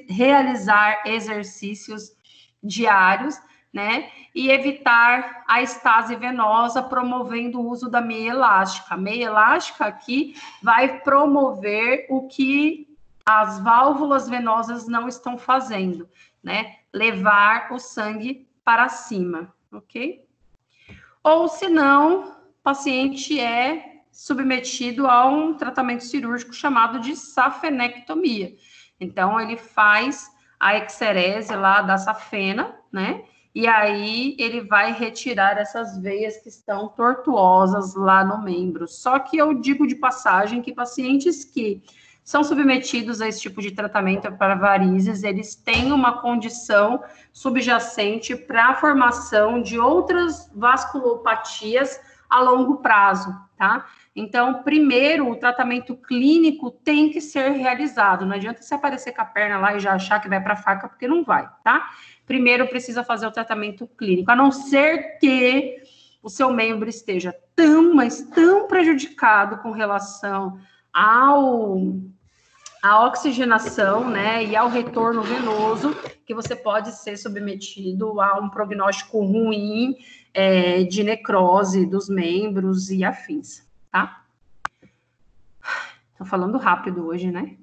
realizar exercícios diários, né? E evitar a estase venosa, promovendo o uso da meia elástica. A meia elástica aqui vai promover o que as válvulas venosas não estão fazendo, né? Levar o sangue para cima, ok? Ou, se não, o paciente é submetido a um tratamento cirúrgico chamado de safenectomia. Então, ele faz a exerese lá da safena, né? E aí, ele vai retirar essas veias que estão tortuosas lá no membro. Só que eu digo de passagem que pacientes que são submetidos a esse tipo de tratamento para varizes, eles têm uma condição subjacente para a formação de outras vasculopatias a longo prazo, tá? Então, primeiro, o tratamento clínico tem que ser realizado. Não adianta você aparecer com a perna lá e já achar que vai para a faca, porque não vai, tá? Primeiro, precisa fazer o tratamento clínico, a não ser que o seu membro esteja tão, mas tão prejudicado com relação à oxigenação, né, e ao retorno venoso, que você pode ser submetido a um prognóstico ruim de necrose dos membros e afins, tá? Tô falando rápido hoje, né?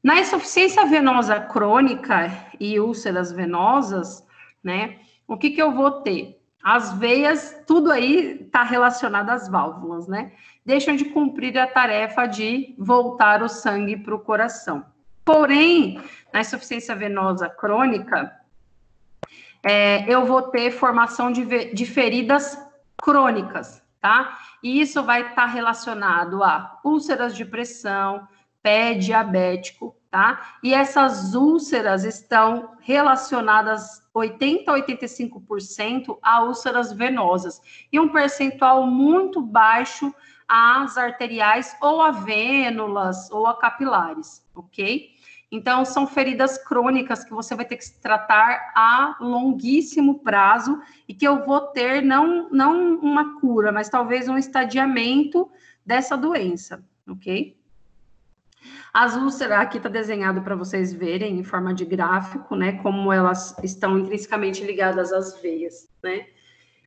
Na insuficiência venosa crônica e úlceras venosas, né, o que eu vou ter? As veias, tudo aí está relacionado às válvulas, né? Deixam de cumprir a tarefa de voltar o sangue para o coração. Porém, na insuficiência venosa crônica, eu vou ter formação de feridas crônicas, tá? E isso vai estar relacionado a úlceras de pressão, pé diabético, tá? E essas úlceras estão relacionadas 80% a 85% a úlceras venosas e um percentual muito baixo às arteriais ou a vênulas ou a capilares, ok? Então, são feridas crônicas que você vai ter que tratar a longuíssimo prazo e que eu vou ter não uma cura, mas talvez um estadiamento dessa doença, ok? As úlceras, aqui está desenhado para vocês verem em forma de gráfico, né, como elas estão intrinsecamente ligadas às veias, né.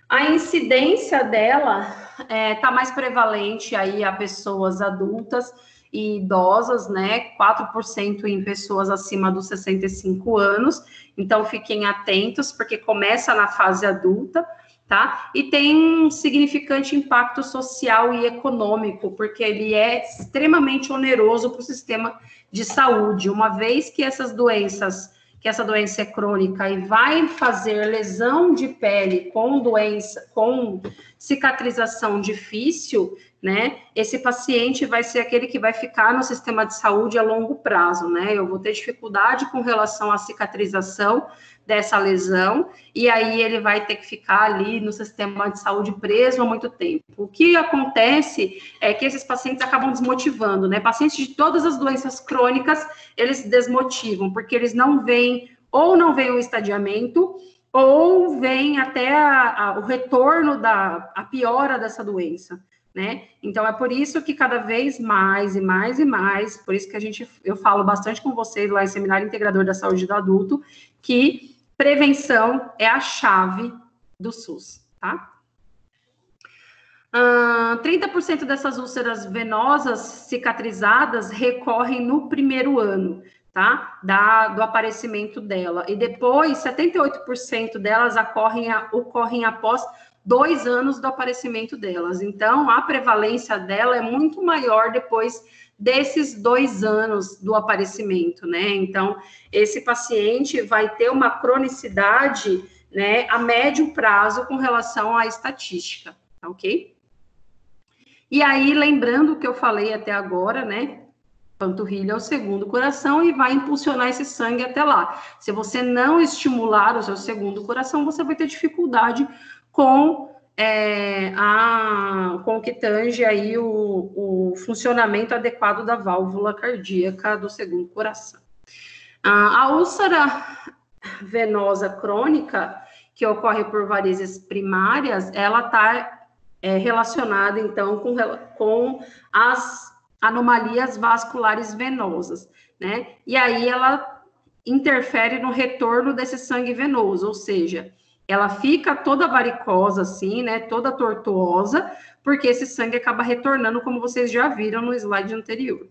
A incidência dela está mais prevalente aí a pessoas adultas e idosas, né, 4% em pessoas acima dos 65 anos, então fiquem atentos, porque começa na fase adulta, tá? E tem um significante impacto social e econômico, porque ele é extremamente oneroso para o sistema de saúde, uma vez que essa doença é crônica e vai fazer lesão de pele com cicatrização difícil, né? Esse paciente vai ser aquele que vai ficar no sistema de saúde a longo prazo, né? Eu vou ter dificuldade com relação à cicatrização dessa lesão, e aí ele vai ter que ficar ali no sistema de saúde preso há muito tempo. O que acontece é que esses pacientes acabam desmotivando, né? Pacientes de todas as doenças crônicas, eles desmotivam, porque eles não veem o estadiamento, ou vem até o retorno a piora dessa doença, né? Então, é por isso que cada vez mais e mais e mais, por isso que eu falo bastante com vocês lá em Seminário Integrador da Saúde do Adulto, que prevenção é a chave do SUS, tá? 30% dessas úlceras venosas cicatrizadas recorrem no primeiro ano, tá? Do aparecimento dela. E depois, 78% delas ocorrem após 2 anos do aparecimento delas. Então, a prevalência dela é muito maior depois desses 2 anos do aparecimento, né? Então, esse paciente vai ter uma cronicidade, né, a médio prazo com relação à estatística, ok? E aí, lembrando o que eu falei até agora, né? Panturrilha é o segundo coração e vai impulsionar esse sangue até lá. Se você não estimular o seu segundo coração, você vai ter dificuldade com o que tange aí o funcionamento adequado da válvula cardíaca do segundo coração. A úlcera venosa crônica, que ocorre por varizes primárias, ela está relacionada, então, com as anomalias vasculares venosas, né? E aí ela interfere no retorno desse sangue venoso, ou seja, ela fica toda varicosa, assim, né? Toda tortuosa, porque esse sangue acaba retornando, como vocês já viram no slide anterior.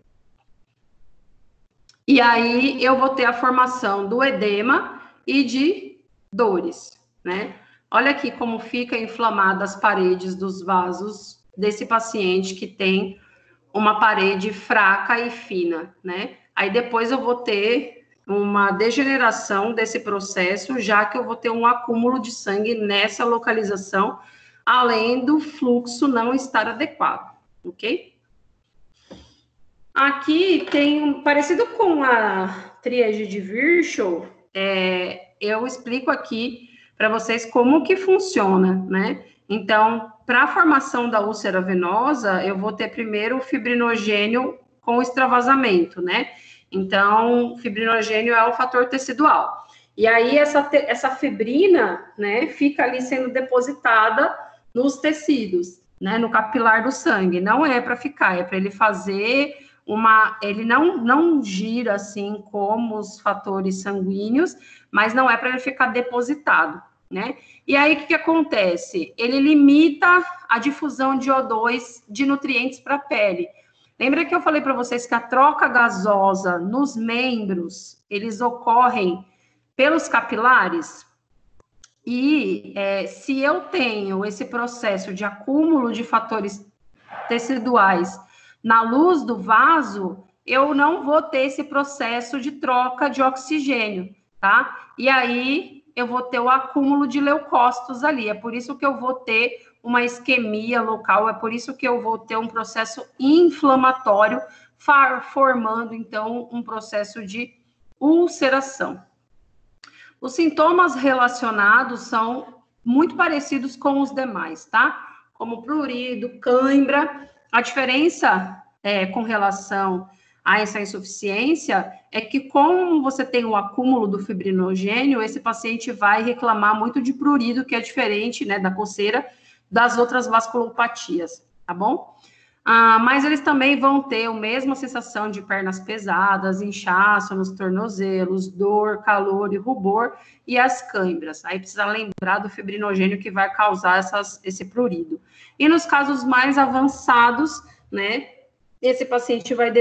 E aí eu vou ter a formação do edema e de dores, né? Olha aqui como fica inflamada as paredes dos vasos desse paciente que tem uma parede fraca e fina, né? Aí depois eu vou ter uma degeneração desse processo, já que eu vou ter um acúmulo de sangue nessa localização, além do fluxo não estar adequado, ok? Aqui tem, parecido com a tríade de Virchow, eu explico aqui para vocês como que funciona, né? Então, para a formação da úlcera venosa, eu vou ter primeiro o fibrinogênio com extravasamento, né? Então, o fibrinogênio é o fator tecidual. E aí, essa fibrina, né, fica ali sendo depositada nos tecidos, né, no capilar do sangue. Não é para ficar, é para ele fazer ele não gira assim como os fatores sanguíneos, mas não é para ele ficar depositado, né? E aí, o que acontece? Ele limita a difusão de O2 de nutrientes para a pele. Lembra que eu falei para vocês que a troca gasosa nos membros, eles ocorrem pelos capilares? E se eu tenho esse processo de acúmulo de fatores teciduais na luz do vaso, eu não vou ter esse processo de troca de oxigênio, tá? E aí eu vou ter o acúmulo de leucócitos ali, é por isso que eu vou ter uma isquemia local, é por isso que eu vou ter um processo inflamatório, formando, então, um processo de ulceração. Os sintomas relacionados são muito parecidos com os demais, tá? Como prurido, cãibra. A diferença com relação a essa insuficiência é que, como você tem o acúmulo do fibrinogênio, esse paciente vai reclamar muito de prurido, que é diferente, né, da coceira, das outras vasculopatias, tá bom? Mas eles também vão ter a mesma sensação de pernas pesadas, inchaço nos tornozelos, dor, calor e rubor, e as cãibras. Aí precisa lembrar do fibrinogênio que vai causar esse prurido. E nos casos mais avançados, né, esse paciente vai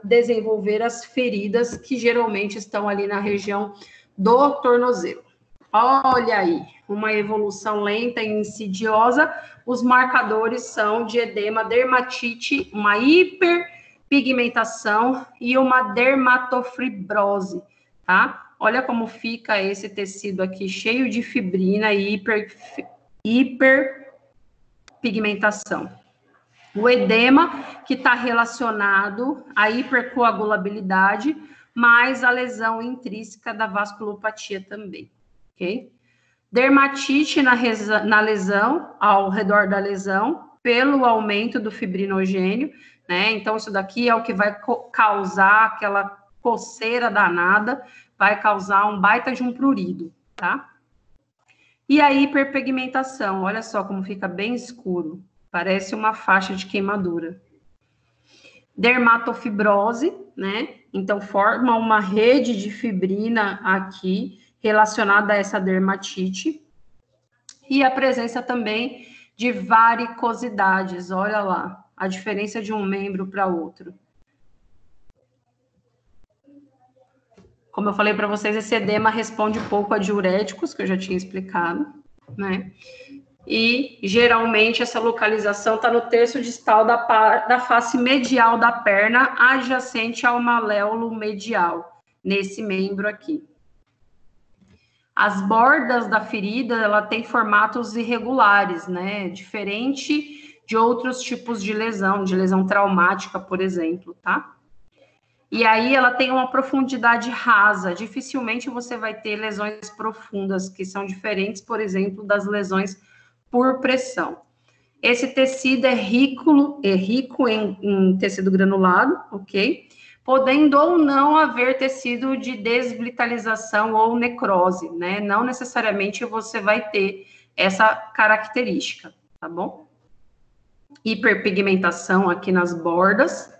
desenvolver as feridas que geralmente estão ali na região do tornozelo. Olha aí, uma evolução lenta e insidiosa. Os marcadores são de edema, dermatite, uma hiperpigmentação e uma dermatofibrose, tá? Olha como fica esse tecido aqui, cheio de fibrina e hiperpigmentação. O edema, que está relacionado à hipercoagulabilidade, mais a lesão intrínseca da vasculopatia também. Okay? Dermatite na lesão, ao redor da lesão, pelo aumento do fibrinogênio, né? Então, isso daqui é o que vai causar aquela coceira danada, vai causar um baita de um prurido, tá? E a hiperpigmentação, olha só como fica bem escuro, parece uma faixa de queimadura. Dermatofibrose, né? Então, forma uma rede de fibrina aqui, relacionada a essa dermatite, e a presença também de varicosidades, olha lá, a diferença de um membro para outro. Como eu falei para vocês, esse edema responde pouco a diuréticos, que eu já tinha explicado, né? E, geralmente, essa localização está no terço distal da face medial da perna, adjacente ao maléolo medial, nesse membro aqui. As bordas da ferida, ela tem formatos irregulares, né? Diferente de outros tipos de lesão traumática, por exemplo, tá? E aí ela tem uma profundidade rasa. Dificilmente você vai ter lesões profundas, que são diferentes, por exemplo, das lesões por pressão. Esse tecido é rico em tecido granulado, ok? Podendo ou não haver tecido de desvitalização ou necrose, né? Não necessariamente você vai ter essa característica, tá bom? Hiperpigmentação aqui nas bordas.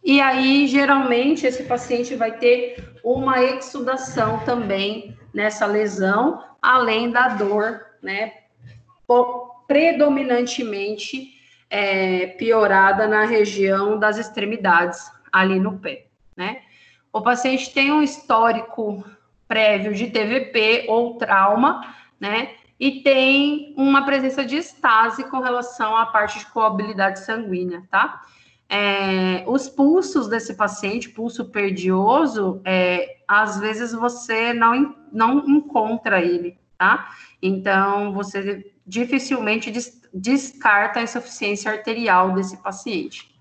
E aí, geralmente, esse paciente vai ter uma exudação também nessa lesão, além da dor, né, predominantemente piorada na região das extremidades, ali no pé, né. O paciente tem um histórico prévio de TVP ou trauma, né, e tem uma presença de estase com relação à parte de coagulabilidade sanguínea, tá? Os pulsos desse paciente, pulso perdioso, às vezes você não encontra ele, tá? Então, você dificilmente descarta a insuficiência arterial desse paciente.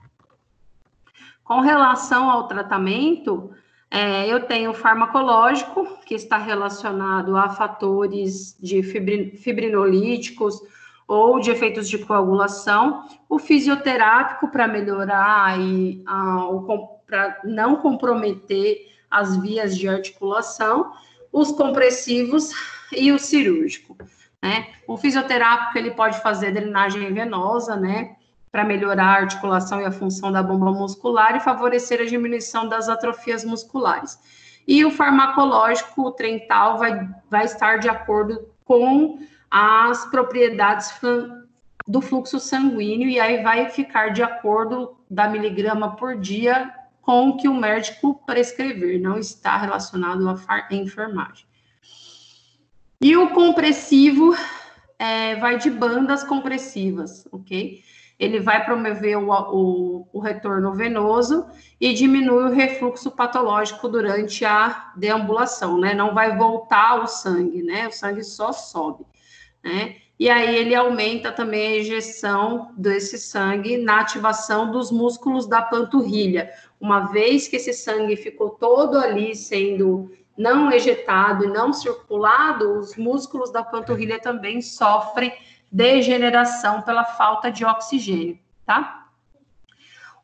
Com relação ao tratamento, eu tenho o farmacológico, que está relacionado a fatores de fibrinolíticos ou de efeitos de coagulação, o fisioterápico para melhorar e para não comprometer as vias de articulação, os compressivos e o cirúrgico, né? O fisioterápico, ele pode fazer drenagem venosa, né, para melhorar a articulação e a função da bomba muscular e favorecer a diminuição das atrofias musculares. E o farmacológico, o Trental, vai estar de acordo com as propriedades do fluxo sanguíneo, e aí vai ficar de acordo da miligrama por dia com o que o médico prescrever, não está relacionado à enfermagem. E o compressivo vai de bandas compressivas, ok? Ele vai promover o retorno venoso e diminui o refluxo patológico durante a deambulação, né? Não vai voltar o sangue, né? O sangue só sobe, né? E aí ele aumenta também a ejeção desse sangue na ativação dos músculos da panturrilha. Uma vez que esse sangue ficou todo ali sendo não ejetado e não circulado, os músculos da panturrilha também sofrem degeneração pela falta de oxigênio, tá?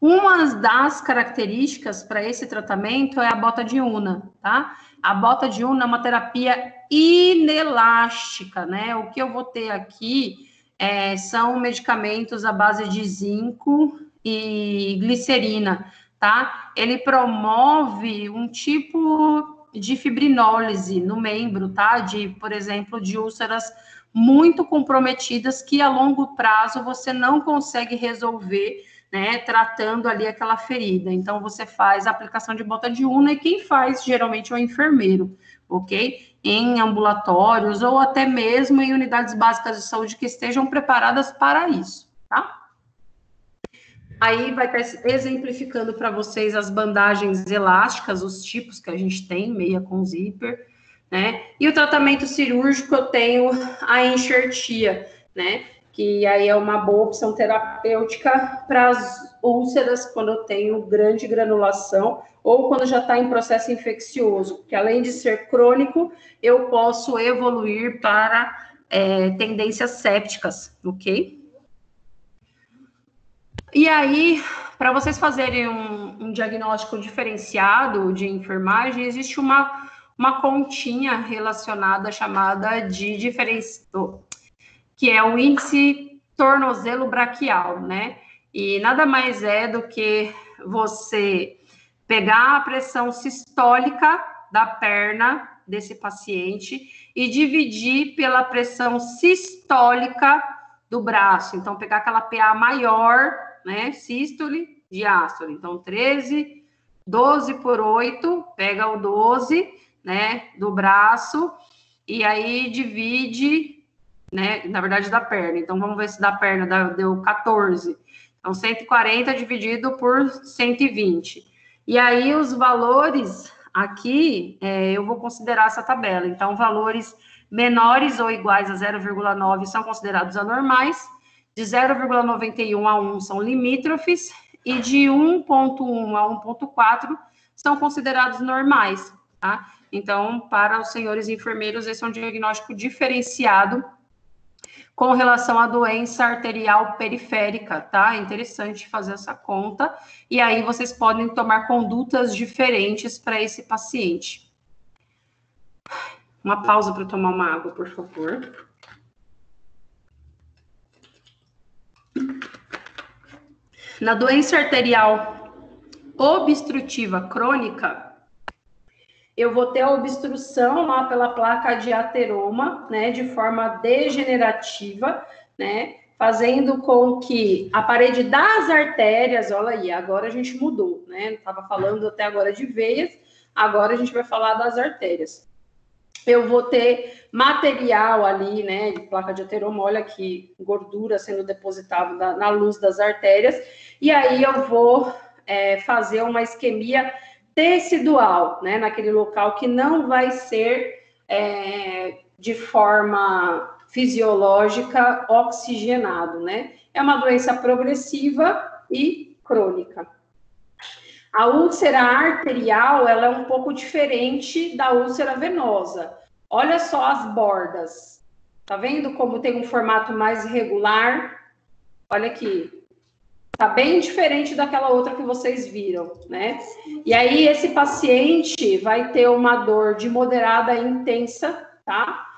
Uma das características para esse tratamento é a bota de Unna, tá? A bota de Unna é uma terapia inelástica, né? O que eu vou ter aqui são medicamentos à base de zinco e glicerina, tá? Ele promove um tipo de fibrinólise no membro, tá? Por exemplo, de úlceras muito comprometidas que a longo prazo você não consegue resolver, né, tratando ali aquela ferida. Então, você faz a aplicação de bota de Unna e quem faz, geralmente, é o enfermeiro, ok? Em ambulatórios ou até mesmo em unidades básicas de saúde que estejam preparadas para isso, tá? Aí vai estar exemplificando para vocês as bandagens elásticas, os tipos que a gente tem, meia com zíper, né? E o tratamento cirúrgico, eu tenho a enxertia, né? Que aí é uma boa opção terapêutica para as úlceras, quando eu tenho grande granulação ou quando já está em processo infeccioso, porque além de ser crônico, eu posso evoluir para tendências sépticas, ok? E aí, para vocês fazerem um diagnóstico diferenciado de enfermagem, existe uma continha relacionada chamada de que é o índice tornozelo braquial, né? E nada mais é do que você pegar a pressão sistólica da perna desse paciente e dividir pela pressão sistólica do braço. Então, pegar aquela PA maior, né? Sístole, diástole. Então, 13, 12 por 8, pega o 12, né, do braço, e aí divide, né, na verdade da perna. Então, vamos ver se da perna deu 14. Então, 140 dividido por 120. E aí, os valores aqui, eu vou considerar essa tabela. Então, valores menores ou iguais a 0,9 são considerados anormais, de 0,91 a 1 são limítrofes, e de 1,1 a 1,4 são considerados normais, tá? Então, para os senhores enfermeiros, esse é um diagnóstico diferenciado com relação à doença arterial periférica, tá? É interessante fazer essa conta, e aí vocês podem tomar condutas diferentes para esse paciente. Uma pausa para tomar uma água, por favor. Na doença arterial obstrutiva crônica, eu vou ter a obstrução lá pela placa de ateroma, né, de forma degenerativa, né, fazendo com que a parede das artérias, olha aí, agora a gente mudou, né, estava falando até agora de veias, agora a gente vai falar das artérias. Eu vou ter material ali, né, de placa de ateroma, olha aqui, gordura sendo depositada na luz das artérias, e aí eu vou fazer uma isquemia tecidual, né, naquele local que não vai ser de forma fisiológica oxigenado, né? É uma doença progressiva e crônica. A úlcera arterial, ela é um pouco diferente da úlcera venosa. Olha só as bordas. Tá vendo como tem um formato mais irregular? Olha aqui. Tá bem diferente daquela outra que vocês viram, né? E aí, esse paciente vai ter uma dor de moderada a intensa, tá?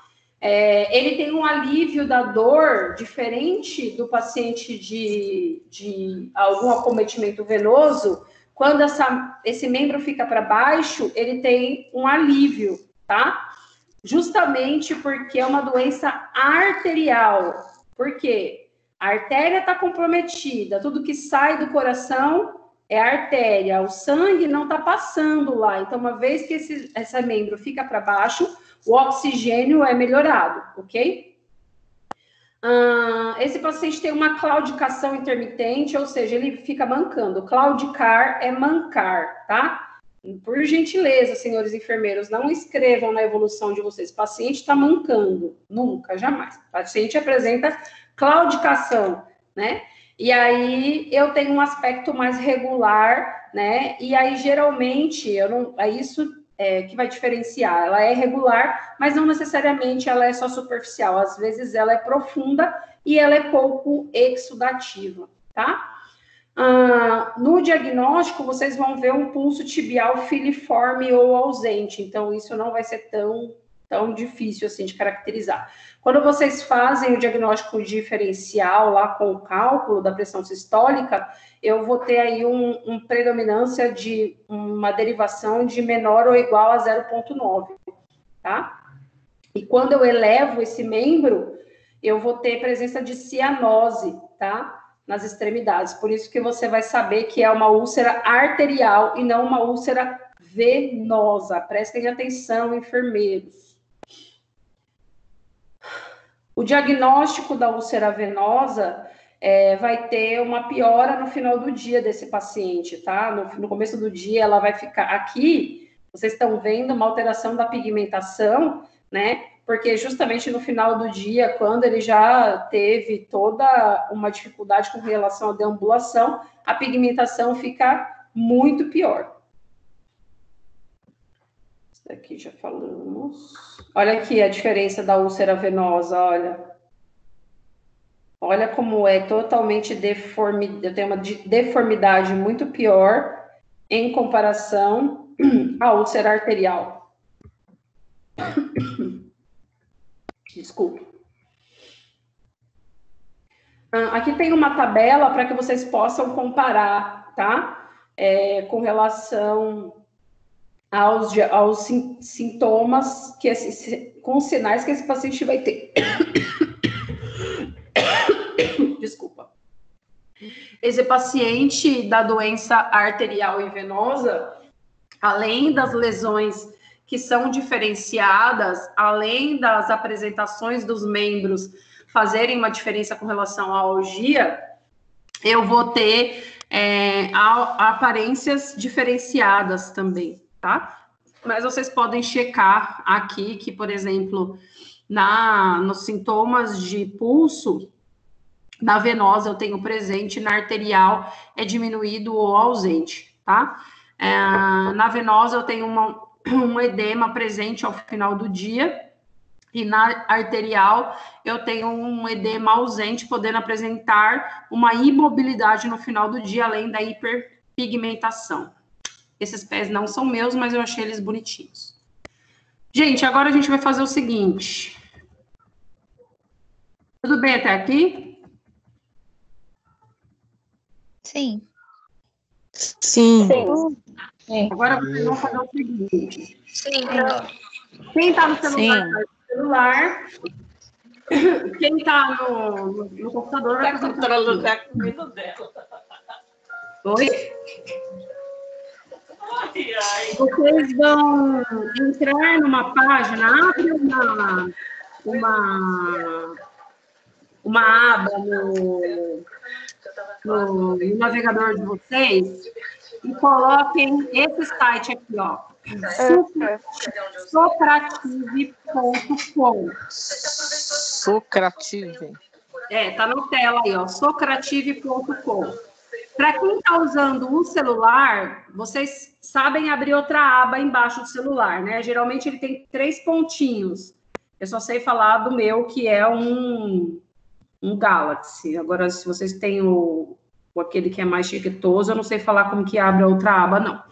Ele tem um alívio da dor diferente do paciente de algum acometimento venoso. Quando esse membro fica para baixo, ele tem um alívio, tá? Justamente porque é uma doença arterial. Por quê? A artéria está comprometida, tudo que sai do coração é a artéria, o sangue não está passando lá. Então, uma vez que esse membro fica para baixo, o oxigênio é melhorado, ok? Esse paciente tem uma claudicação intermitente, ou seja, ele fica mancando. Claudicar é mancar, tá? Por gentileza, senhores enfermeiros, não escrevam na evolução de vocês. O paciente está mancando. Nunca, jamais. O paciente apresenta claudicação, né? E aí eu tenho um aspecto mais regular, né? E aí, geralmente, é isso que vai diferenciar. Ela é regular, mas não necessariamente ela é só superficial. Às vezes ela é profunda e ela é pouco exudativa, tá? No diagnóstico, vocês vão ver um pulso tibial filiforme ou ausente. Então, isso não vai ser tão difícil assim de caracterizar. Quando vocês fazem o diagnóstico diferencial lá com o cálculo da pressão sistólica, eu vou ter aí uma predominância de uma derivação de menor ou igual a 0,9, tá? E quando eu elevo esse membro, eu vou ter presença de cianose, tá? Nas extremidades. Por isso que você vai saber que é uma úlcera arterial e não uma úlcera venosa. Prestem atenção, enfermeiros. O diagnóstico da úlcera venosa vai ter uma piora no final do dia desse paciente, tá? No começo do dia, ela vai ficar aqui, vocês estão vendo uma alteração da pigmentação, né? Porque justamente no final do dia, quando ele já teve toda uma dificuldade com relação à deambulação, a pigmentação fica muito pior. Isso daqui já falamos. Olha aqui a diferença da úlcera venosa, olha. Olha como é totalmente deformidade, eu tenho uma deformidade muito pior em comparação à úlcera arterial. Desculpa. Aqui tem uma tabela para que vocês possam comparar, tá? Com relação aos sintomas, com os sinais que esse paciente vai ter. Desculpa. Esse paciente da doença arterial e venosa, além das lesões que são diferenciadas, além das apresentações dos membros fazerem uma diferença com relação à algia, eu vou ter aparências diferenciadas também, tá? Mas vocês podem checar aqui que, por exemplo, nos sintomas de pulso, na venosa eu tenho presente, na arterial é diminuído ou ausente, tá? Na venosa eu tenho um edema presente ao final do dia, e na arterial eu tenho um edema ausente, podendo apresentar uma imobilidade no final do dia, além da hiperpigmentação. Esses pés não são meus, mas eu achei eles bonitinhos. Gente, agora a gente vai fazer o seguinte. Tudo bem até aqui? Sim. Sim. Sim. Agora vocês vão fazer o seguinte. Sim. Quem está no celular, Sim. faz no celular. Quem está no computador vai fazer o Oi? Vocês vão entrar numa página, abre uma aba no navegador de vocês e coloquem esse site aqui, ó. Socrative.com. Socrative. Tá na tela aí, ó. Socrative.com. Para quem está usando o celular, vocês sabem abrir outra aba embaixo do celular, né? Geralmente ele tem 3 pontinhos. Eu só sei falar do meu, que é um Galaxy. Agora, se vocês têm aquele que é mais chiquetoso, eu não sei falar como que abre a outra aba, não.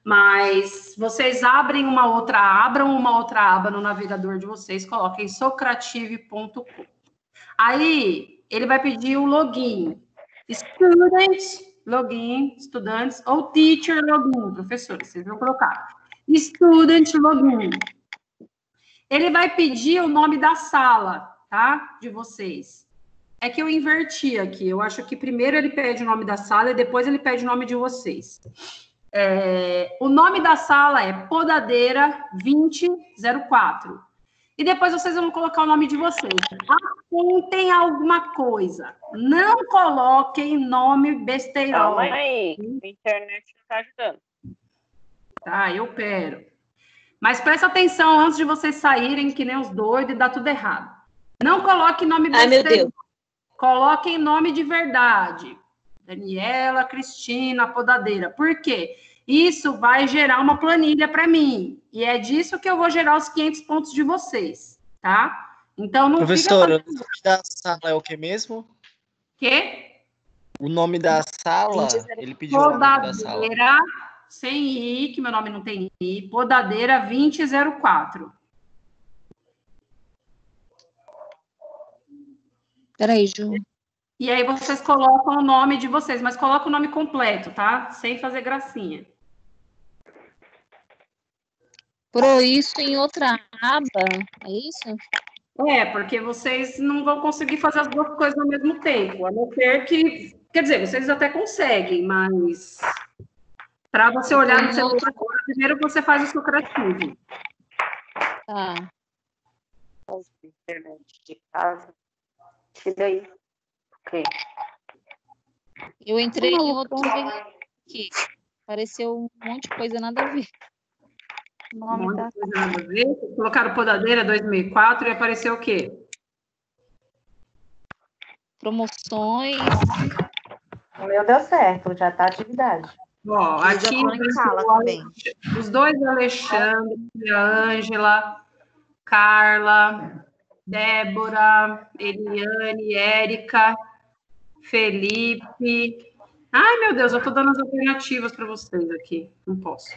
Mas vocês abram uma outra aba no navegador de vocês, coloquem socrative.com. Aí, ele vai pedir o login. Student, login, estudantes, ou teacher, login, professor, vocês vão colocar. Student, login. Ele vai pedir o nome da sala, tá? De vocês. É que eu inverti aqui. Eu acho que primeiro ele pede o nome da sala e depois ele pede o nome de vocês. O nome da sala é Podadeira 2004. E depois vocês vão colocar o nome de vocês. Apontem alguma coisa. Não coloquem nome besteirol. Calma aí, a internet não está ajudando. Tá, eu quero. Mas presta atenção antes de vocês saírem, que nem os doidos, e dar tudo errado. Não coloque nome besteirol. Ai, meu Deus. Coloquem nome de verdade. Daniela, Cristina, Podadeira. Por quê? Isso vai gerar uma planilha para mim. E é disso que eu vou gerar os 500 pontos de vocês, tá? Então, não Professora, fica... o nome da sala é o que mesmo? Quê? O nome da sala? Ele pediu o nome da sala. Podadeira, sem I, que meu nome não tem I. Podadeira 2004. Peraí, Ju. E aí vocês colocam o nome de vocês, mas coloca o nome completo, tá? Sem fazer gracinha. Pro isso em outra aba, é isso? Porque vocês não vão conseguir fazer as duas coisas ao mesmo tempo, a não ser que... Quer dizer, vocês até conseguem, mas... Para você olhar no celular, primeiro você faz o Socrative. Tá. Internet de casa. Tira aí. Ok. Eu entrei em outro aqui. Apareceu um monte de coisa nada a ver. Nome da coisa nada a ver. Colocaram Podadeira 2004 e apareceu o quê? Promoções. O meu deu certo, já tá atividade. Ó, aqui os dois Alexandre, a Ângela, Carla, Débora, Eliane, Érica, Felipe. Ai, meu Deus, eu estou dando as alternativas para vocês aqui. Não posso.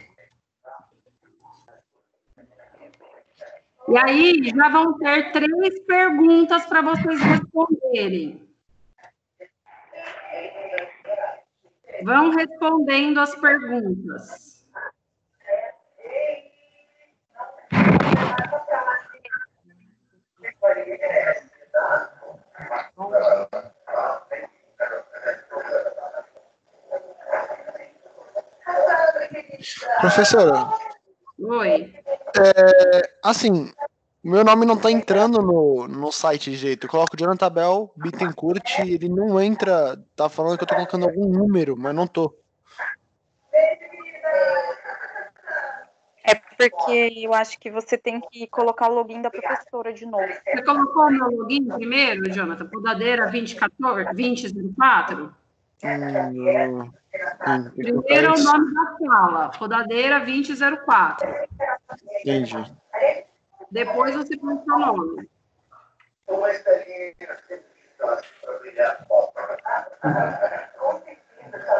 E aí, já vão ter 3 perguntas para vocês responderem. Vão respondendo as perguntas. Professora. Oi. Assim, meu nome não tá entrando no site de jeito. Eu coloco Jonathan Bell, Bittencourt, e ele não entra. Tá falando que eu tô colocando algum número, mas não tô. É porque eu acho que você tem que colocar o login da professora de novo. Você colocou o meu login primeiro, Jonathan? Podadeira 2004? Primeiro é o nome da sala, Podadeira 2004. Entendi. Depois você põe o seu nome.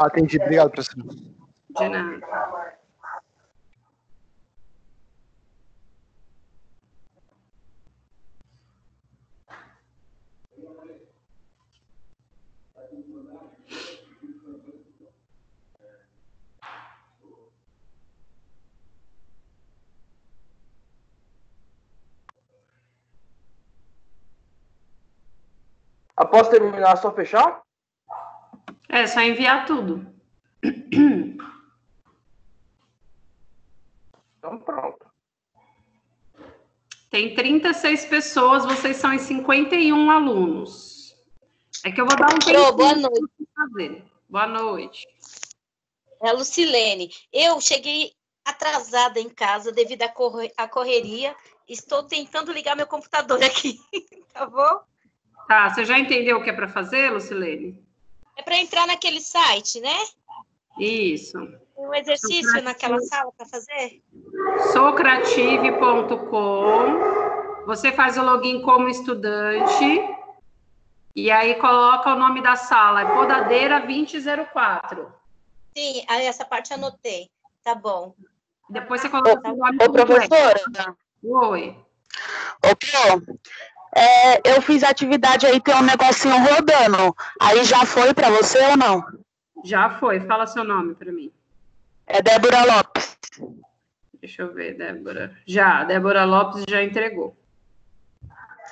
Entendi. Obrigado, professor. De nada. posso terminar, só fechar? É só enviar tudo. Então pronto. Tem 36 pessoas, vocês são em 51 alunos. É que eu vou dar um tempo. Boa noite. Fazer. Boa noite. É a Lucilene. Eu cheguei atrasada em casa devido à correria. Estou tentando ligar meu computador aqui. Tá bom? Tá, você já entendeu o que é para fazer, Lucilene? É para entrar naquele site, né? Isso. Tem um exercício naquela sala para fazer? Socrative.com. Você faz o login como estudante. E aí coloca o nome da sala. É Podadeira 2004. Sim, aí essa parte eu anotei. Tá bom. Depois você coloca o nome. Ô, professora. Oi. Eu fiz atividade aí, tem um negocinho rodando. Aí já foi para você ou não? Já foi. Fala seu nome para mim. É Débora Lopes. Deixa eu ver, Débora. Já, Débora Lopes já entregou.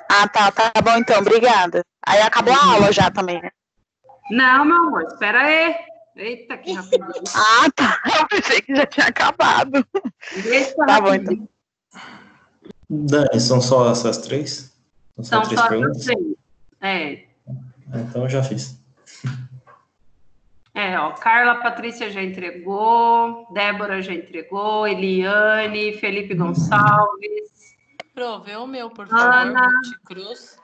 Ah, tá bom então, obrigada. Aí acabou a aula já também, né? Não, meu amor, espera aí. Eita, que rapidinho. Ah, tá. Eu pensei que já tinha acabado. Tá bom, então. Dani, são só essas três? São três só perguntas? Três. É. Então eu já fiz. Carla Patrícia já entregou, Débora já entregou, Eliane, Felipe Gonçalves. Vê o meu, por favor, Ana, Cruz.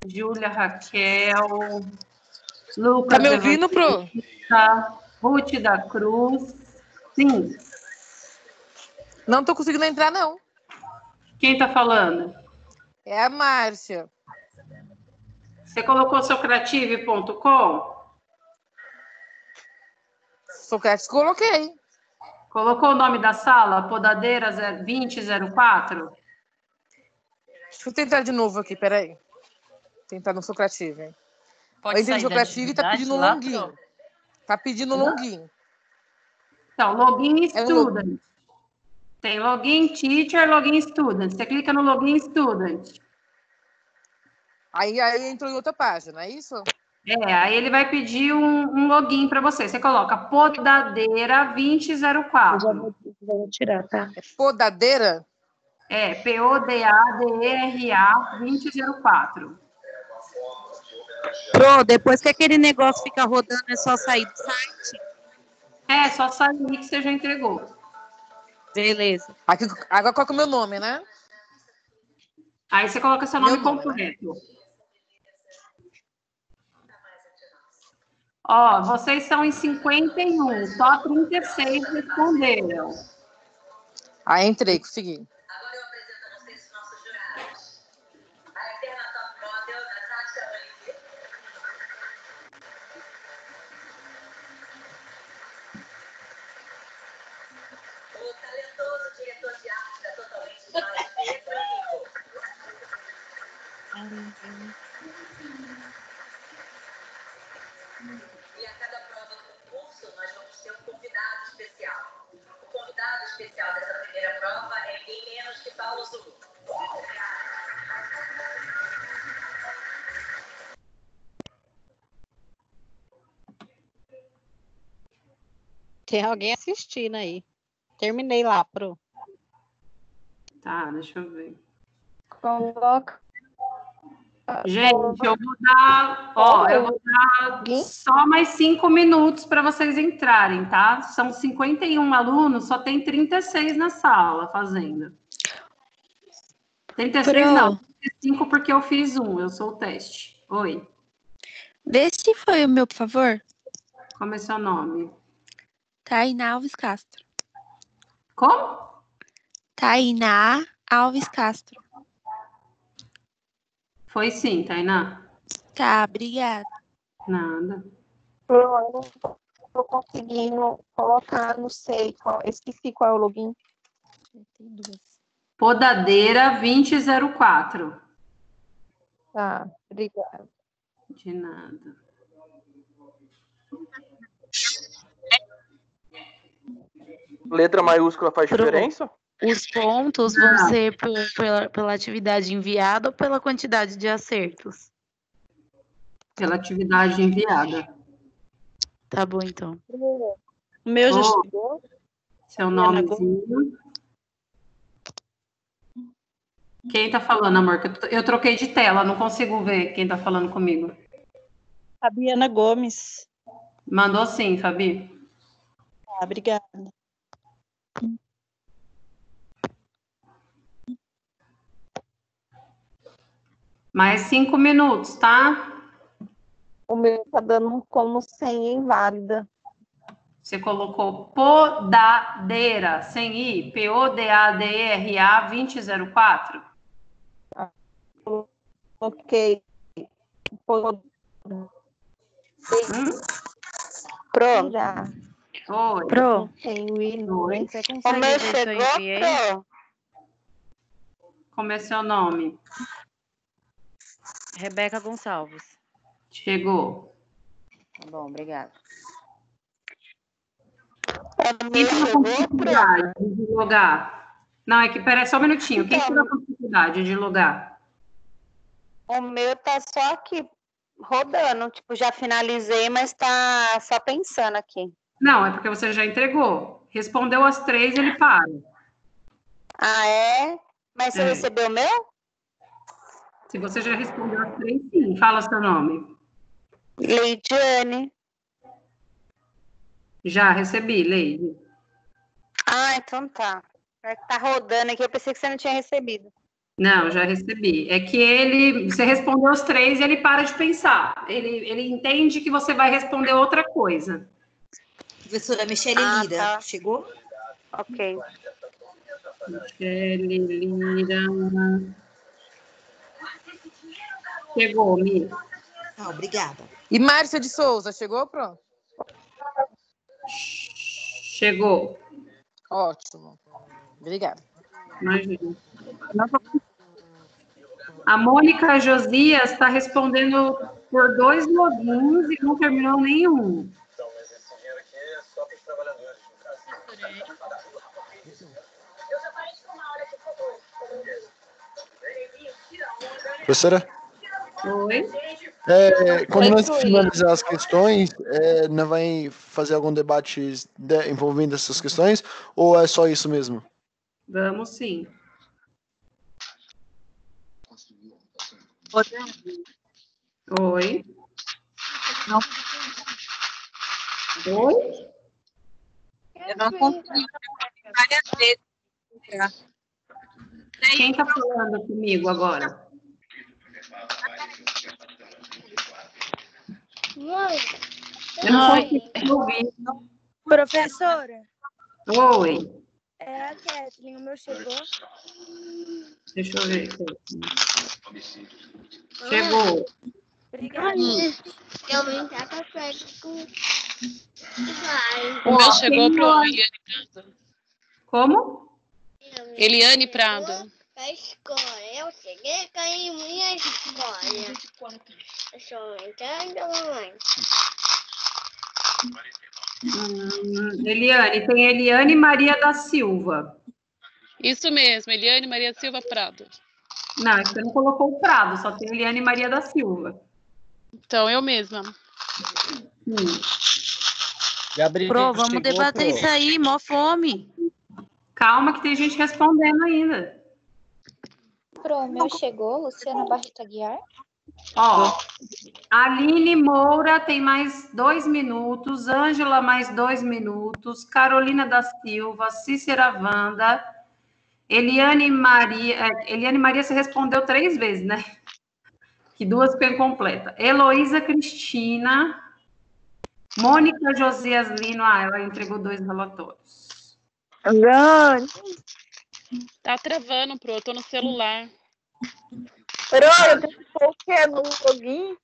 Júlia Raquel, Lucas. Tá me ouvindo, Pro? Ruth da Cruz. Sim. Não tô conseguindo entrar, não. Quem tá falando? É a Márcia. Você colocou socrative.com? Socrates, coloquei. Colocou o nome da sala? Podadeira 2004? Deixa eu tentar de novo aqui, peraí. Tentar no Socrative, hein? Pode eu entrei no sair da Socrative e tá pedindo atividade lá, login. Pro? Tá pedindo login. Então, login student. Tem login teacher, login student. Você clica no login student. Aí entrou em outra página, é isso? Aí ele vai pedir um login para você. Você coloca Podadeira 2004. Eu já vou tirar, tá? É Podadeira? Podadera 2004. Pro, depois que aquele negócio fica rodando, é só sair do site? Só sair que você já entregou. Beleza. Aqui, agora qual que é o meu nome, né? Aí você coloca seu nome completo. Ó, vocês são em 51, só 36 responderam. Aí entrei, consegui. Agora eu apresento a vocês os nossos jurados. A eterna top model, Natasha Olivier. O talentoso diretor de arte da Totalmente Demais, Pedro Rico. E a cada prova do concurso, nós vamos ter um convidado especial. O convidado especial dessa primeira prova é ninguém menos que Paulo Zulu. Tem alguém assistindo aí. Terminei lá, Pro. Tá, deixa eu ver. Coloca. Gente, eu vou dar só mais 5 minutos para vocês entrarem, tá? São 51 alunos, só tem 36 na sala fazendo. 36 não, 35 porque eu fiz eu sou o teste. Oi. Vê se foi o meu, por favor. Como é seu nome? Tainá Alves Castro. Como? Tainá Alves Castro. Foi sim, Tainá. Tá, obrigada. Nada. Eu não tô conseguindo colocar, não sei, esqueci qual é o login. Tem duas. Podadeira 2004. Tá, obrigada. De nada. Letra maiúscula faz diferença? Os pontos vão ser pela atividade enviada ou pela quantidade de acertos? pela atividade enviada. Tá bom, então. O meu já Ô, chegou. seu Fabiana nomezinho. Quem tá falando, amor? Que eu troquei de tela, não consigo ver quem tá falando comigo. Fabiana Gomes. Mandou sim, Fabi. Ah, obrigada. Mais 5 minutos, tá? O meu tá dando como senha inválida. Você colocou podadeira, sem I, PODADERA 2004? Ok. Pronto. Já. Oi. Pro, Tem o hino, Oi. né? você O consegue meu ver se eu chegou, enviei? Pro? Como é seu nome? Rebeca Gonçalves. Chegou. Tá bom, obrigada. O Quem meu tá com chegou, dificuldade Pro? de logar? Não, é que peraí só um minutinho. Quem Então, tá com dificuldade de logar? o meu tá só aqui rodando. Tipo, já finalizei, mas tá só pensando aqui. Não, é porque você já entregou. Respondeu as 3, ele para. Ah, é? Mas você É. recebeu o meu? Se você já respondeu as 3, sim. Fala seu nome. Leidiane. Já recebi, Leide. Ah, então tá. É que tá rodando aqui, eu pensei que você não tinha recebido. Não, já recebi. É que você respondeu os 3 e ele para de pensar. Ele entende que você vai responder outra coisa. Professora Michele Lira, tá. chegou? Ok. Michele Lira. Chegou, Mi. Ah, obrigada. E Márcia de Souza, chegou? Pronto. Chegou. Ótimo. Obrigada. Imagina. A Mônica Josias está respondendo por 2 logins e não terminou nenhum. Então, mas esse dinheiro aqui é só para os trabalhadores, no caso. Eu já parei de uma hora que falou. Professora? Oi? Quando nós finalizar as questões, não vai fazer algum debate envolvendo essas questões? Ou é só isso mesmo? Vamos sim. Oi? Não. Oi? Eu não consegui várias vezes. Quem está falando comigo agora? Mãe, Eu não consigo ouvir. professora, Oi. é a Kathleen, o meu chegou? Deixa eu ver. Chegou. Obrigada. Eu vim cá pra perto com O meu chegou pro Eliane Prado. Como? Eliane Prado. a escola. Eu cheguei a cair em minha escola. Eu sou entrando da mamãe. Eliane, tem Eliane Maria da Silva. Isso mesmo, Eliane Maria Silva Prado. Não, você não colocou o Prado, só tem Eliane Maria da Silva. Então, eu mesma. Gabriel, Pro, vamos chegou, debater Pro. isso aí, mó fome. Calma que tem gente respondendo ainda. Pro, meu chegou, Luciana Barreta Guiar. Ó, Aline Moura tem mais 2 minutos, Ângela mais 2 minutos, Carolina da Silva, Cícera Wanda, Eliane Maria você respondeu 3 vezes, né? Que 2 ficou incompleta. Heloísa Cristina, Mônica Josias Lino, ela entregou 2 relatórios. Tá travando, Pro, eu tô no celular. Pro, eu tenho que pôr o quê no login?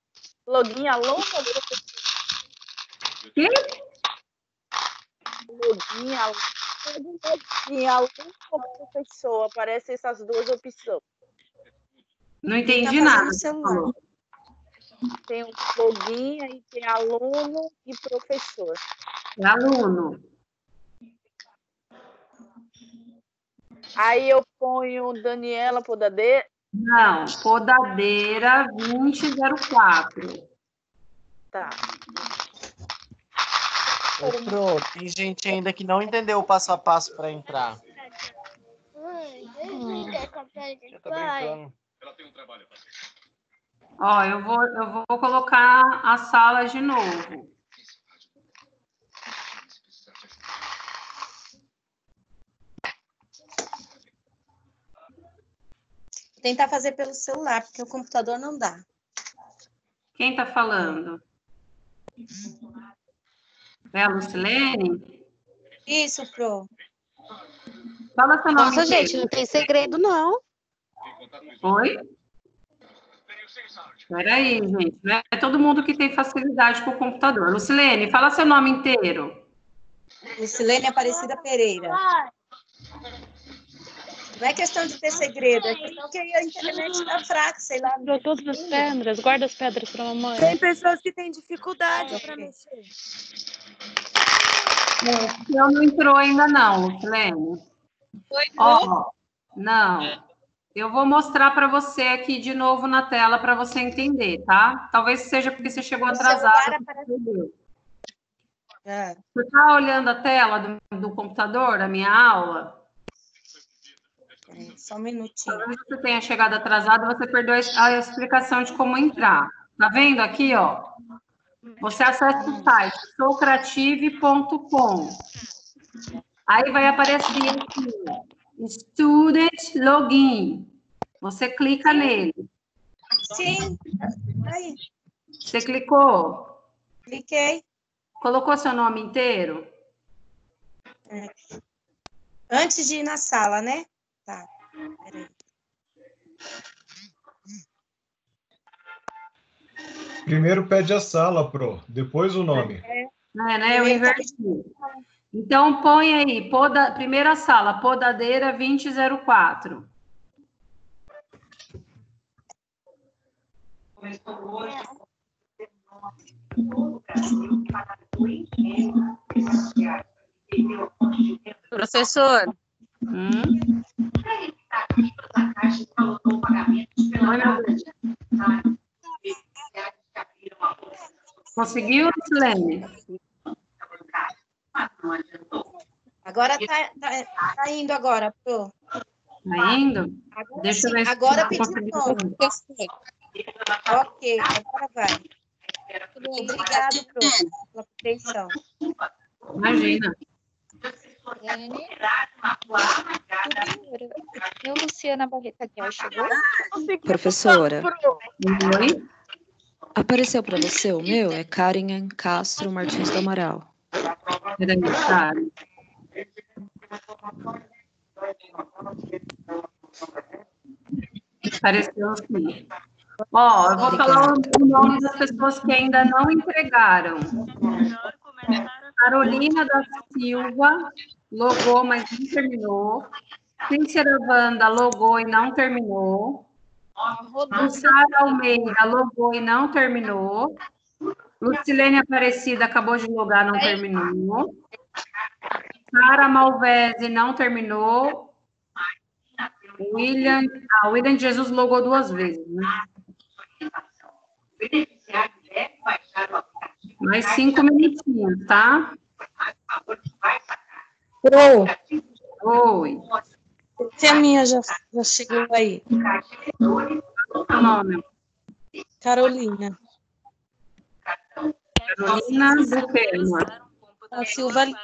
Login aluno? Que? Login aluno. Login aluno ou professor? Aparecem essas duas opções. Não entendi nada. Tem um login, aí tem aluno e professor. É aluno. Aí eu ponho Daniela Podadeira. Não, Podadeira 2004. Tá. Ô, Pro, tem gente ainda que não entendeu o passo a passo para entrar. Ó, eu vou colocar a sala de novo. Vou tentar fazer pelo celular, porque o computador não dá. Quem tá falando? É a Lucilene? Isso, Pro. Fala seu nome Nossa, inteiro. gente, não tem segredo, não. Oi? Peraí, gente. Não é todo mundo que tem facilidade com o computador. Lucilene, fala seu nome inteiro. Lucilene Aparecida Pereira. Não é questão de ter segredo, é questão que a internet está fraca, sei lá. Tirou todas as pedras, guarda as pedras para mamãe. Tem pessoas que têm dificuldade para mexer. Não entrou ainda não, Lucilene. Ó, não. Eu vou mostrar para você aqui de novo na tela para você entender, tá? Talvez seja porque você chegou atrasado. Você está olhando a tela do computador, a minha aula? Só um minutinho. Talvez você tenha chegado atrasado, você perdeu a explicação de como entrar. Tá vendo aqui, ó? Você acessa o site socrative.com. Aí vai aparecer aqui, Student Login. Você clica nele. Sim. Aí. Você clicou? Cliquei. Colocou seu nome inteiro? Antes de ir na sala, né? Tá. Peraí. Primeiro pede a sala, Pro, depois o nome. Né? Eu inverti. Então, põe aí, primeira sala, Podadeira 2004. Professor. Conseguiu, Silene? Agora tá indo agora, Pro. Tá indo? Agora, deixa eu ver se agora eu pedi consigo. Ok, agora vai. Obrigado, Pro, pela atenção. Imagina. Eu, Luciana Barreto Aguiar, chegou? Professora, Oi? apareceu para você o meu? É Karen Castro Martins do Amaral. Peraí, Karen. Apareceu aqui. Ó, eu vou falar o nome das pessoas que ainda não entregaram. Carolina da Silva logou, mas não terminou. Cícera Wanda logou e não terminou. Luciana Almeida logou e não terminou. Lucilene Aparecida acabou de logar, não terminou. Sara Malvese não terminou. William Jesus logou 2 vezes, né? Mais 5 minutinhos, tá? Oi. Se a minha já chegou aí. Qual nome? Carolina. Carolina do quê, amor? A Silva Lima.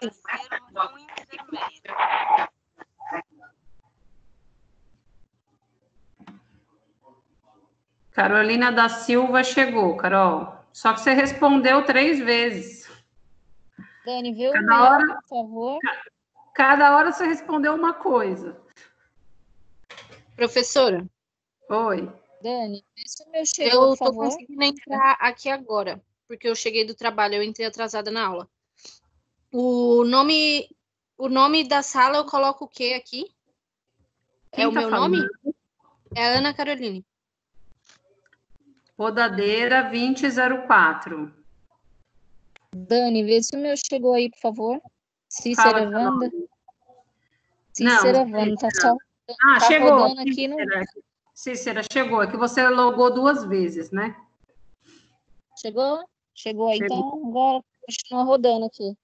Carolina da Silva chegou, Carol. Só que você respondeu 3 vezes. Dani, vê o Cada meu, hora- por favor. Cada hora você respondeu uma coisa. Professora, Oi. Dani, vê se o meu chegou, eu por tô favor. conseguindo entrar aqui agora, porque eu cheguei do trabalho, eu entrei atrasada na aula. O nome da sala eu coloco o quê aqui? Quem é o tá meu falando? nome? É a Ana Caroline. Podadeira 2004. Dani, vê se o meu chegou aí, por favor. Cícera Fala, Wanda. Não, Cícera Wanda, tá só. Ah, tá chegou. rodando aqui no. Cícera, chegou. É que você logou 2 vezes, né? Chegou? Chegou aí, então agora continua rodando aqui.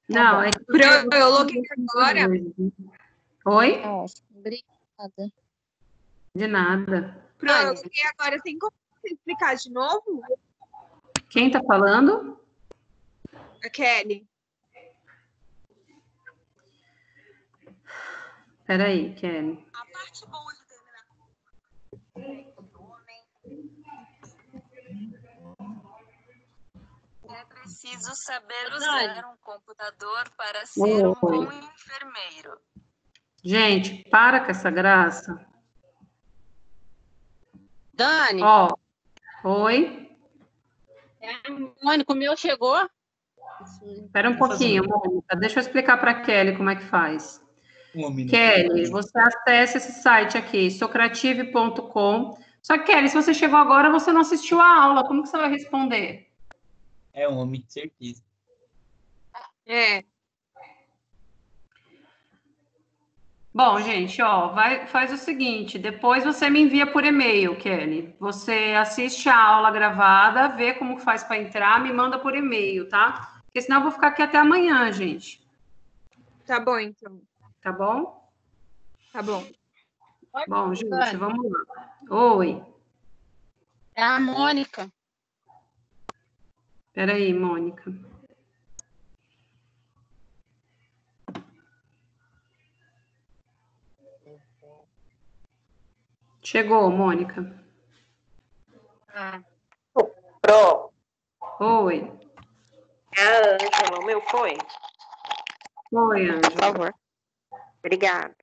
Não, bom. é que Eu loguei agora. Oi? Tá ótimo. Obrigada. De nada. Eu loguei agora. Tem como você explicar de novo? Quem tá falando? A Kelly. Peraí, Kelly. A parte boa de terminar é preciso saber usar um computador para ser um bom enfermeiro. Gente, para com essa graça. Dani. Ó, oi? Mônica, o meu chegou? Espera um pouquinho, Mônica. Deixa eu explicar para a Kelly como é que faz. Kelly, você acessa esse site aqui, socrative.com. Só que, Kelly, se você chegou agora, você não assistiu a aula. Como que você vai responder? É homem, certeza. É. Bom, gente, ó, faz o seguinte, depois você me envia por e-mail, Kelly. Você assiste a aula gravada, vê como faz para entrar, me manda por e-mail, tá? Porque senão eu vou ficar aqui até amanhã, gente. Tá bom, então. Tá bom? Tá bom. Bom, gente, vamos lá. Oi. É a Mônica. Peraí, Mônica. Chegou, Mônica. Pro. Oi. É a Ângela, o meu foi? Oi, Ângela. Por favor. Obrigada.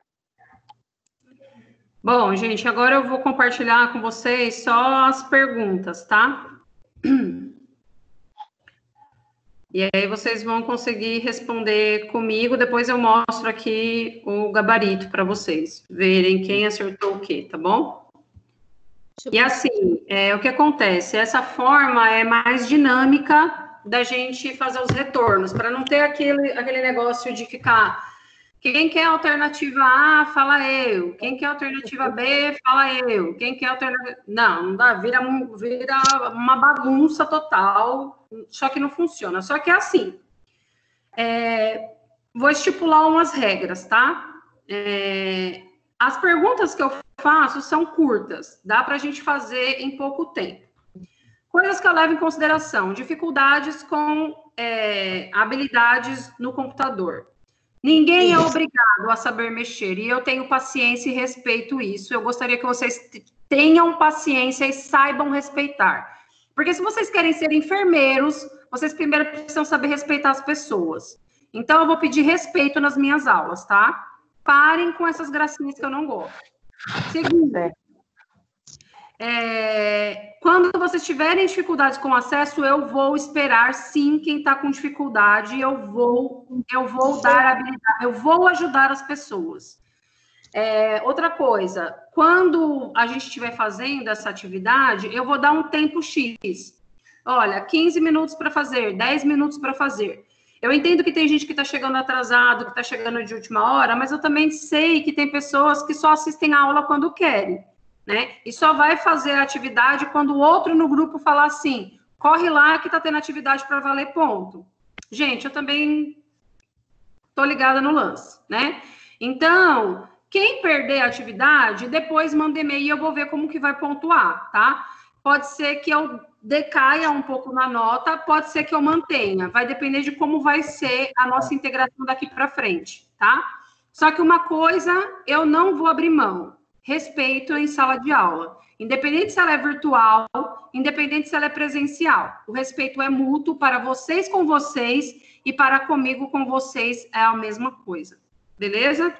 Bom, gente, agora eu vou compartilhar com vocês só as perguntas, tá? E aí vocês vão conseguir responder comigo, depois eu mostro aqui o gabarito para vocês verem quem acertou o quê, tá bom? E assim, o que acontece? Essa forma é mais dinâmica da gente fazer os retornos, para não ter aquele negócio de ficar... Quem quer alternativa A, fala eu. Quem quer alternativa B, fala eu. Quem quer alternativa... Não dá, vira uma bagunça total, só que não funciona. Só que é assim, vou estipular umas regras, tá? As perguntas que eu faço são curtas, dá para a gente fazer em pouco tempo. Coisas que eu levo em consideração, dificuldades com habilidades no computador. Ninguém é obrigado a saber mexer, e eu tenho paciência e respeito isso. Eu gostaria que vocês tenham paciência e saibam respeitar. Porque se vocês querem ser enfermeiros, vocês primeiro precisam saber respeitar as pessoas. Então, eu vou pedir respeito nas minhas aulas, tá? Parem com essas gracinhas que eu não gosto. Segundo, quando vocês tiverem dificuldades com acesso, eu vou esperar, sim, quem está com dificuldade, eu vou dar habilidade, eu vou ajudar as pessoas. Outra coisa, quando a gente estiver fazendo essa atividade, eu vou dar um tempo X. Olha, 15 minutos para fazer, 10 minutos para fazer. Eu entendo que tem gente que está chegando atrasado, que está chegando de última hora, mas eu também sei que tem pessoas que só assistem a aula quando querem. Né? E só vai fazer a atividade quando o outro no grupo falar assim, corre lá que tá tendo atividade para valer, ponto. Gente, eu também tô ligada no lance, né? Então, quem perder a atividade, depois manda e-mail e eu vou ver como que vai pontuar, tá? Pode ser que eu decaia um pouco na nota, pode ser que eu mantenha, vai depender de como vai ser a nossa integração daqui para frente, tá? Só que uma coisa eu não vou abrir mão. Respeito em sala de aula, independente se ela é virtual, independente se ela é presencial. O respeito é mútuo para vocês com vocês e para comigo com vocês é a mesma coisa. Beleza?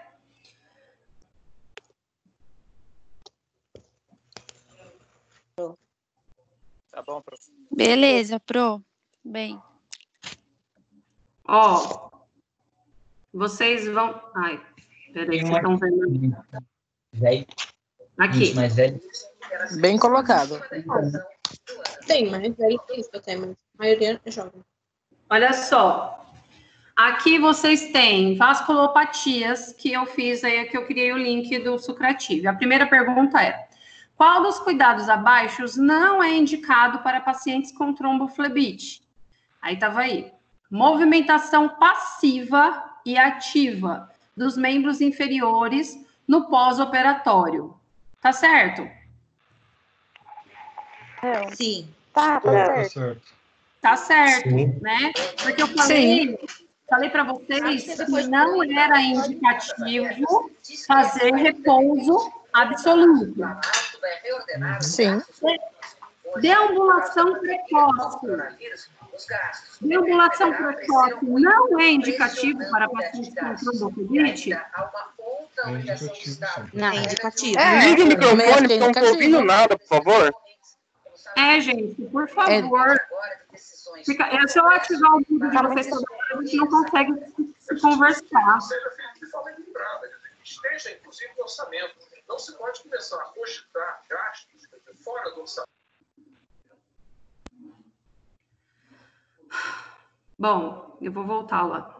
Tá bom, Pro. Beleza, Pro. Bem. Ó, vocês vão... Ai, peraí, vocês estão vendo... Velho. Aqui. Mais velho. Bem colocado. Tem mais velho que isso, até, mas a maioria é jovem. Olha só. Aqui vocês têm vasculopatias, que eu fiz aí, que eu criei o link do Socrative. A primeira pergunta é: Qual dos cuidados abaixo não é indicado para pacientes com tromboflebite? Aí estava aí. Movimentação passiva e ativa dos membros inferiores no pós-operatório. Tá certo? Sim. Tá certo. Tá certo, Sim. né? Porque eu falei para vocês que não era indicativo fazer repouso absoluto. Sim. Deambulação precoce. Deambulação precoce não é indicativo para pacientes com tromboflebite? Não, é indicativo. Liga o microfone, porque eu não tô ouvindo nada, por favor. Gente, por favor. Se eu ativar o mudo de vocês, a gente não consegue se conversar. Esteja, inclusive, no orçamento. Não se pode começar a cogitar gastos fora do orçamento. Bom, eu vou voltar lá.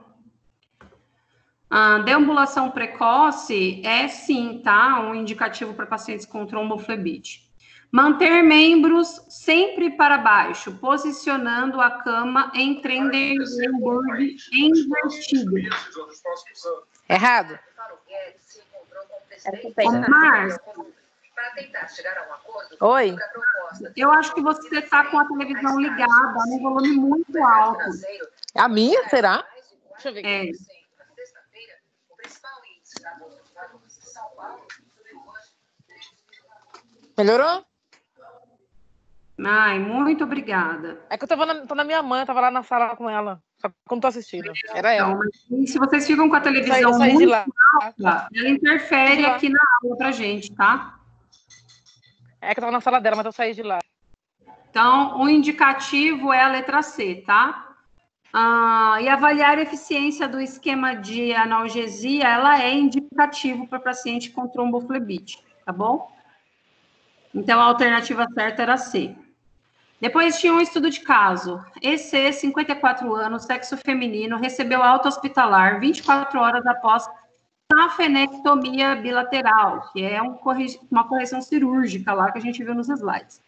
A deambulação precoce é sim, tá? Um indicativo para pacientes com tromboflebite. Manter membros sempre para baixo, posicionando a cama em Trendelenburg invertido. Errado. Márcio, Oi. eu acho que você está com a televisão ligada num volume muito alto. A minha, será? Deixa eu ver. Melhorou? Ai, muito obrigada. É que eu tô na minha mãe, eu tava lá na sala com ela. Só que eu não tô assistindo. Era ela. Então, se vocês ficam com a televisão saí de muito lá. alta, ela interfere aqui na aula pra gente, tá? É que eu tava na sala dela, mas eu saí de lá. Então, o indicativo é a letra C, tá? E avaliar a eficiência do esquema de analgesia, ela é indicativo para paciente com tromboflebite, tá bom? Então, a alternativa certa era C. Depois tinha um estudo de caso. EC, 54 anos, sexo feminino, recebeu alta hospitalar 24 horas após safenectomia bilateral, que é uma correção cirúrgica lá que a gente viu nos slides.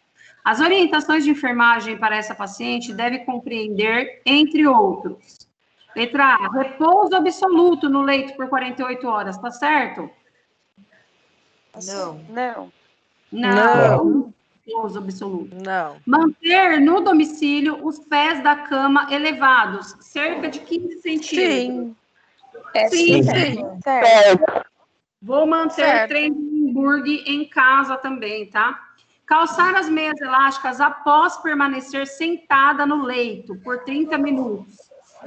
As orientações de enfermagem para essa paciente devem compreender, entre outros. Letra A, repouso absoluto no leito por 48 horas, tá certo? Não. Não. Repouso absoluto. Não. Manter no domicílio os pés da cama elevados, cerca de 15 centímetros. Sim. Certo. Vou manter Trendelenburg em casa também, tá? Calçar as meias elásticas após permanecer sentada no leito por 30 minutos.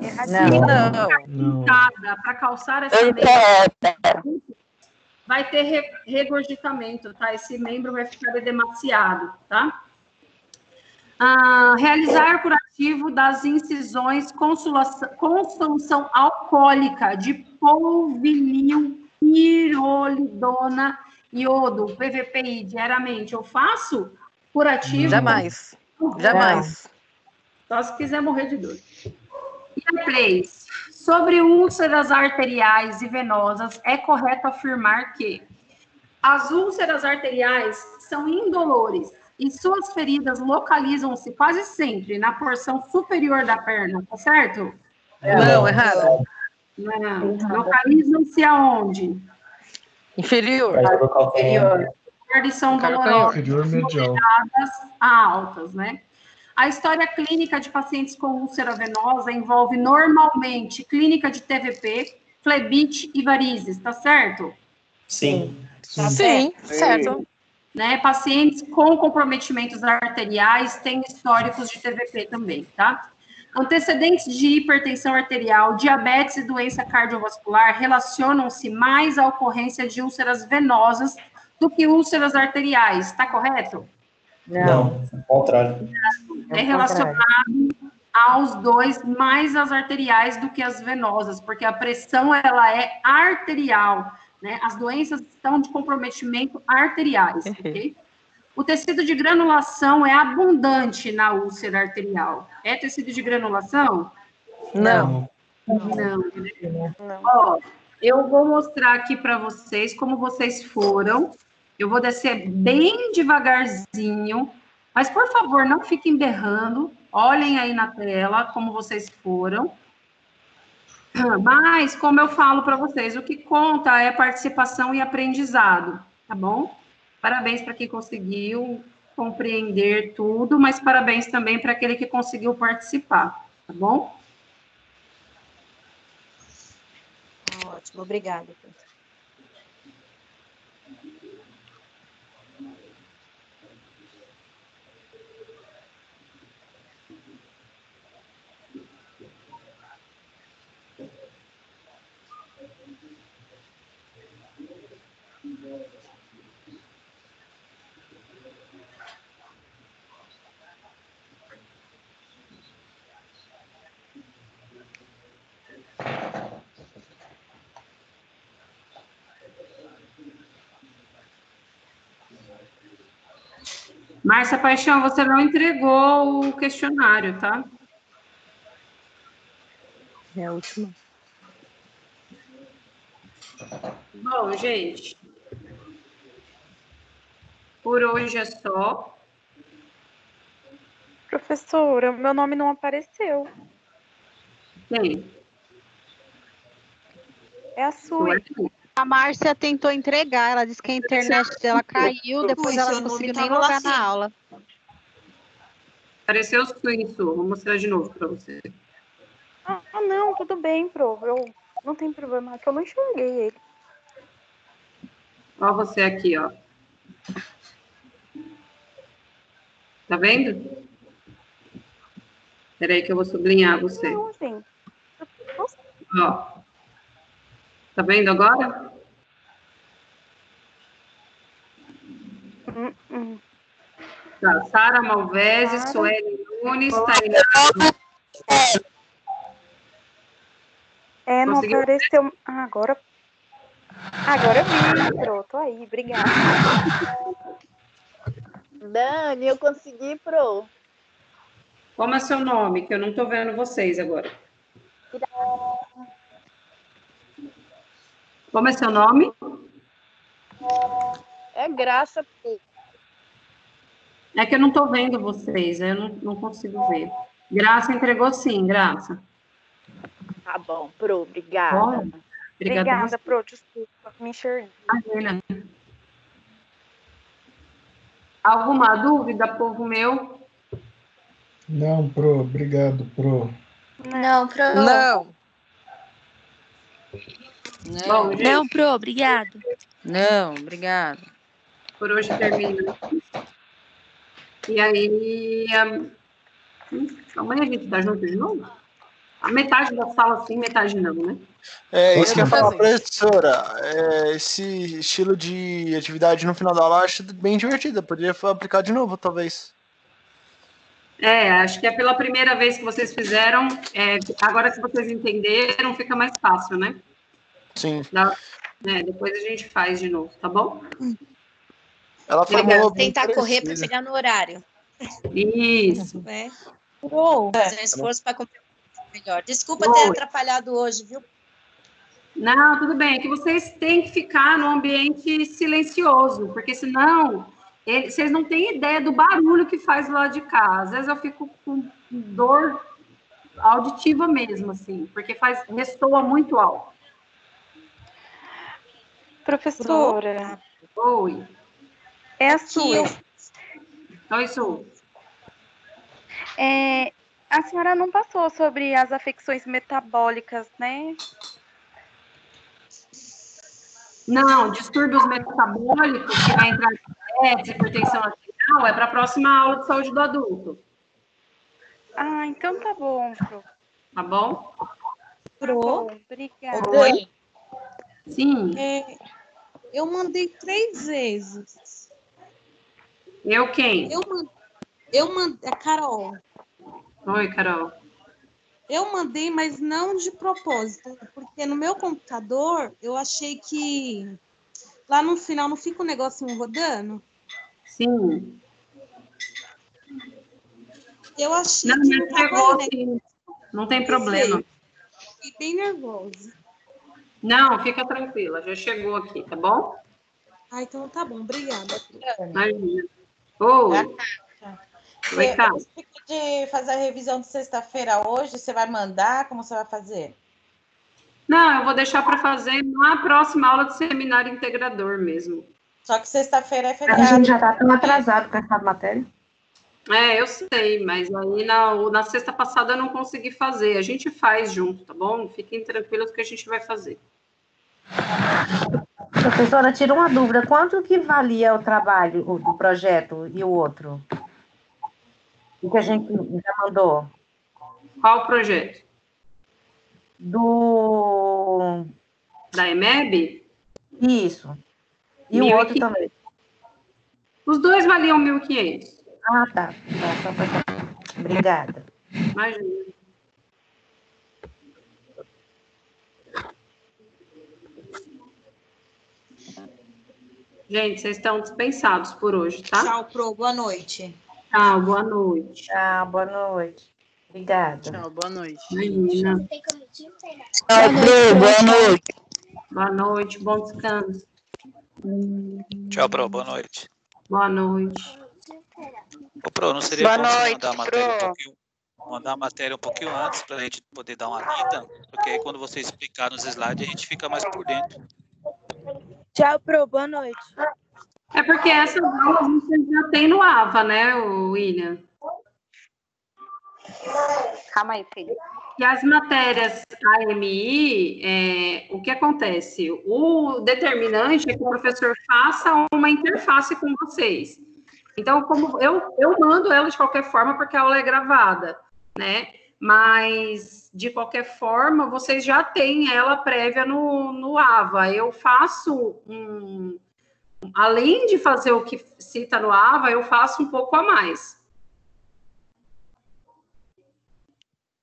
Não. Para calçar essa meia, vai ter regurgitamento, tá? Esse membro vai ficar edemaciado, tá? Realizar curativo das incisões com solução alcoólica de polvinil, pirolidona, iodo, PVPI, diariamente. Eu faço curativo? Jamais. Só se quiser morrer de dor. E a 3. Sobre úlceras arteriais e venosas, é correto afirmar que as úlceras arteriais são indolores e suas feridas localizam-se quase sempre na porção superior da perna, tá certo? Não, errado. Não. Localizam-se aonde? Inferior. E são dolorosas, moderadas a altas, né? A história clínica de pacientes com úlcera venosa envolve normalmente clínica de TVP, flebite e varizes, tá certo? Sim. Sim, certo. Né? Pacientes com comprometimentos arteriais têm históricos de TVP também, tá? Antecedentes de hipertensão arterial, diabetes e doença cardiovascular relacionam-se mais à ocorrência de úlceras venosas do que úlceras arteriais, tá correto? Não, ao contrário. É relacionado aos dois, mais as arteriais do que as venosas, porque a pressão, ela é arterial, né? As doenças estão de comprometimento arteriais, ok? O tecido de granulação é abundante na úlcera arterial. É tecido de granulação? Não. Ó, eu vou mostrar aqui para vocês como vocês foram Eu vou descer bem devagarzinho, mas, por favor, não fiquem berrando. Olhem aí na tela como vocês foram. Mas, como eu falo para vocês, o que conta é participação e aprendizado, tá bom? Parabéns para quem conseguiu compreender tudo, mas parabéns também para aquele que conseguiu participar, tá bom? Ótimo, obrigada. Márcia Paixão, você não entregou o questionário, tá? É a última. Bom, gente, por hoje é só. Professora, meu nome não apareceu. Quem? É a sua. A Márcia tentou entregar, ela disse que a internet dela caiu, depois ela não conseguiu nem logar na aula. Apareceu isso, vou mostrar de novo para você. Ah, não, tudo bem, Pro. Não tem problema, é que eu não enxerguei ele. Olha você aqui, ó. Tá vendo? Espera aí que eu vou sublinhar você. Não, gente. Ó. Tá vendo agora? Tá, Sara Malvese, Sueli Nunes, Tainá. Não Conseguiu? apareceu. Agora eu vi, pronto, aí, obrigada. Dani, eu consegui, Pro. Como é seu nome? Que eu não tô vendo vocês agora. Como é seu nome? É Graça, Pro. É que eu não tô vendo vocês, eu não consigo ver. Graça entregou sim, Graça. Tá bom, Pro, obrigada. Bom, Obrigada, Pro, desculpa, me enxerguei. Imagina. Alguma dúvida, povo meu? Não, Pro, obrigado, Pro. Não, Pro. Não. Bom, gente, Não, Pro, obrigado. Não, obrigada. por hoje termina. E aí, amanhã a gente tá junto de novo? A metade da sala sim, metade não, né? Isso que eu ia falar, professora. Esse estilo de atividade no final da aula eu acho bem divertido. Poderia aplicar de novo, talvez. Acho que é pela primeira vez que vocês fizeram. Agora, se vocês entenderam, fica mais fácil, né? Sim. Depois a gente faz de novo, tá bom? Ela falou. Tentar correr para chegar no horário. Isso. Né? Fazer um esforço para cumprir melhor. Desculpa ter atrapalhado hoje, viu? Não, tudo bem. É que vocês têm que ficar num ambiente silencioso, porque senão vocês não têm ideia do barulho que faz lá de cá. Às vezes eu fico com dor auditiva mesmo, assim, porque ressoa muito alto. Professora. Oi. É a sua. Oi, Su. A senhora não passou sobre as afecções metabólicas, né? Não, distúrbios metabólicos, que vai entrar diabetes, hipertensão arterial, é para a próxima aula de saúde do adulto. Ah, então tá bom, Pro. Tá bom? Pro. Tá bom, obrigada. Oi. Sim. Eu mandei 3 vezes. Eu quem? Eu mandei. A Carol. Oi, Carol. Eu mandei, mas não de propósito, porque no meu computador eu achei que lá no final não fica um negocinho rodando. Sim. Eu achei não, que pegou, sim. Não tem problema. Fiquei bem nervosa. Não, fica tranquila, já chegou aqui, tá bom? Ah, então tá bom, obrigada. Imagina. Oi, oi, tá. Você ficou de fazer a revisão de sexta-feira hoje? Você vai mandar? Como você vai fazer? Não, eu vou deixar para fazer na próxima aula de seminário integrador mesmo. Só que sexta-feira é A feriado. gente já tá tão atrasado com essa matéria. É, eu sei, mas aí na sexta passada eu não consegui fazer. A gente faz junto, tá bom? Fiquem tranquilos que a gente vai fazer. Professora, tira uma dúvida. Quanto que valia o trabalho do projeto e o outro? O que a gente já mandou? Qual projeto? Da EMEB? Isso. E o outro também. Os dois valiam 1.500. Ah, tá. Só pra saber. Obrigada. Imagina. Gente, vocês estão dispensados por hoje, tá? Tchau, Pro. Boa noite. Tchau, boa noite. Tchau, boa noite. Obrigada. Tchau, boa noite. Imagina. Tchau, Pro. Boa noite. Boa noite, bom descanso. Tchau, Pro. Boa noite. Boa noite. Ô, Pro, não seria Boa bom você noite, mandar a matéria um pouquinho antes para a gente poder dar uma lida? Porque aí quando você explicar nos slides, a gente fica mais por dentro. Tchau, Pro. Boa noite. É porque essas aulas você já tem no AVA, né, William? Calma aí, filho. E as matérias AMI, o que acontece? O determinante é que o professor faça uma interface com vocês. Então, como eu mando ela de qualquer forma, porque a aula é gravada, né? Mas, de qualquer forma, vocês já têm ela prévia no AVA. Eu faço além de fazer o que cita no AVA, eu faço um pouco a mais.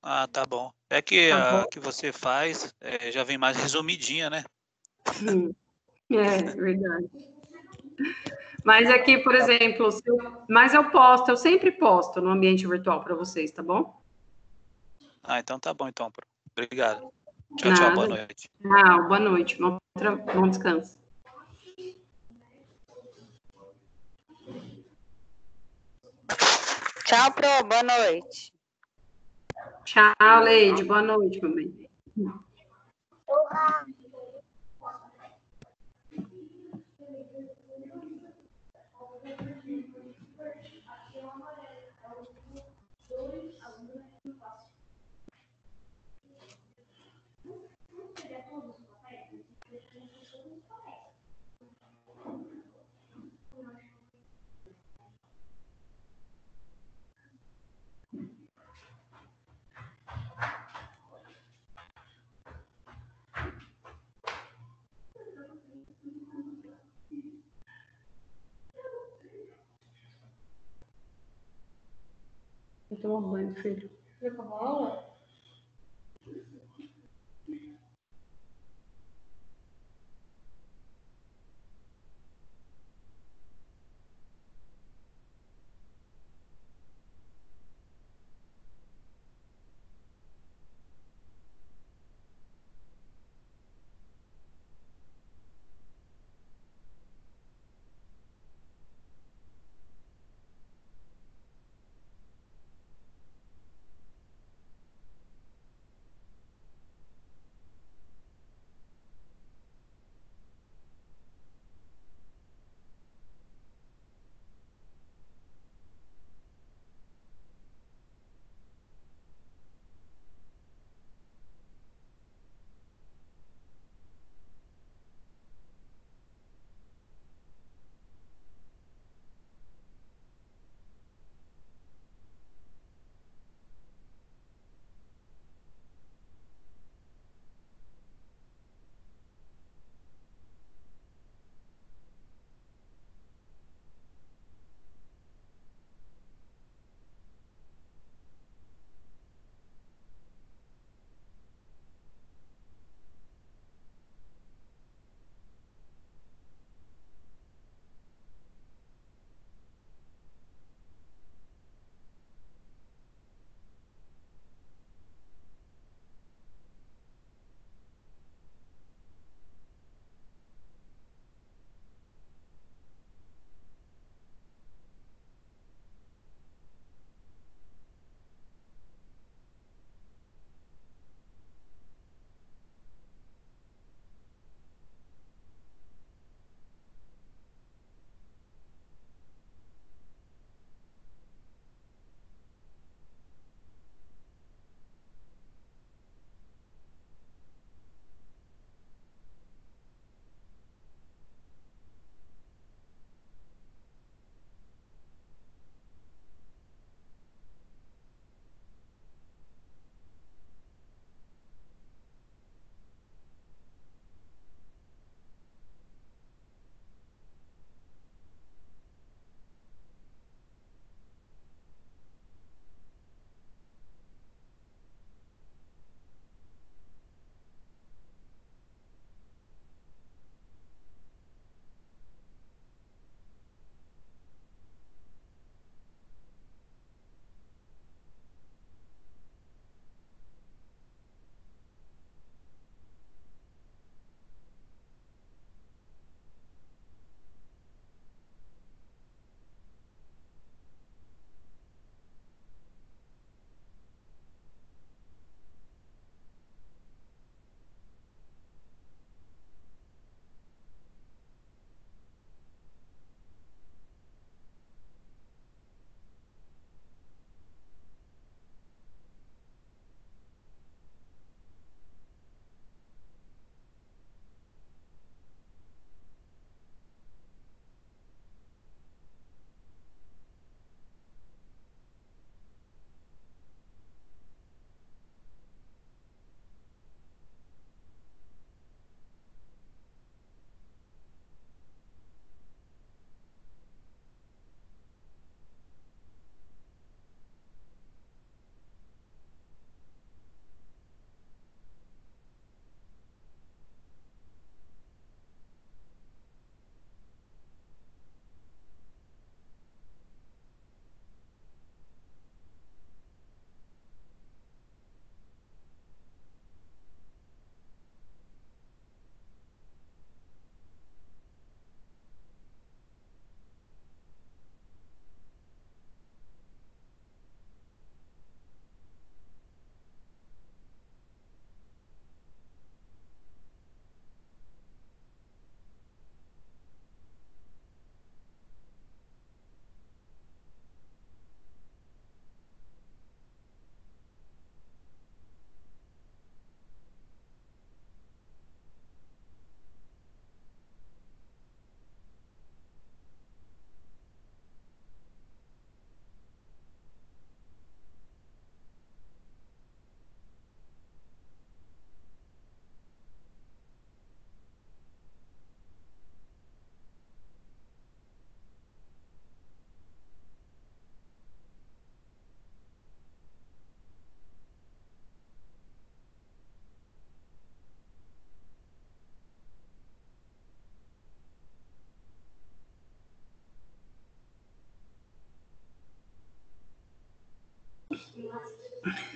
Ah, tá bom. É que a que você faz já vem mais resumidinha, né? É, verdade. Mas aqui, por exemplo, eu sempre posto no ambiente virtual para vocês, tá bom? Ah, então tá bom, então. Obrigado. Tchau, Nada. tchau, boa noite. Boa noite. Bom descanso. Tchau, Pro. Boa noite. Tchau, Leide. Boa noite, mamãe. Vou tomar banho, filho. Já acabou a aula?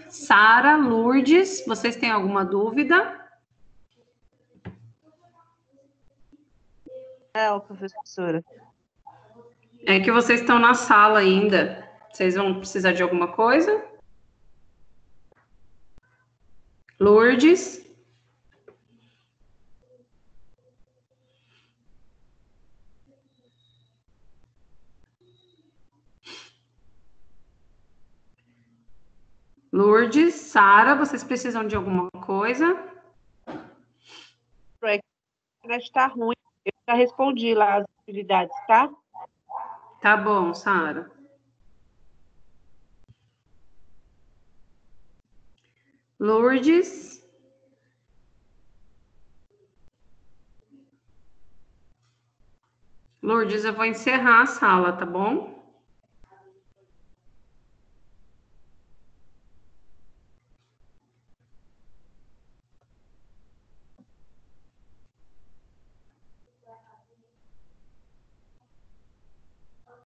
Sara, Lourdes, vocês têm alguma dúvida? Não, professora. É que vocês estão na sala ainda. Vocês vão precisar de alguma coisa? Lourdes? Lourdes, Sara, vocês precisam de alguma coisa? A internet está ruim. Eu já respondi lá as atividades, tá? Tá bom, Sara. Lourdes? Lourdes, eu vou encerrar a sala, tá bom?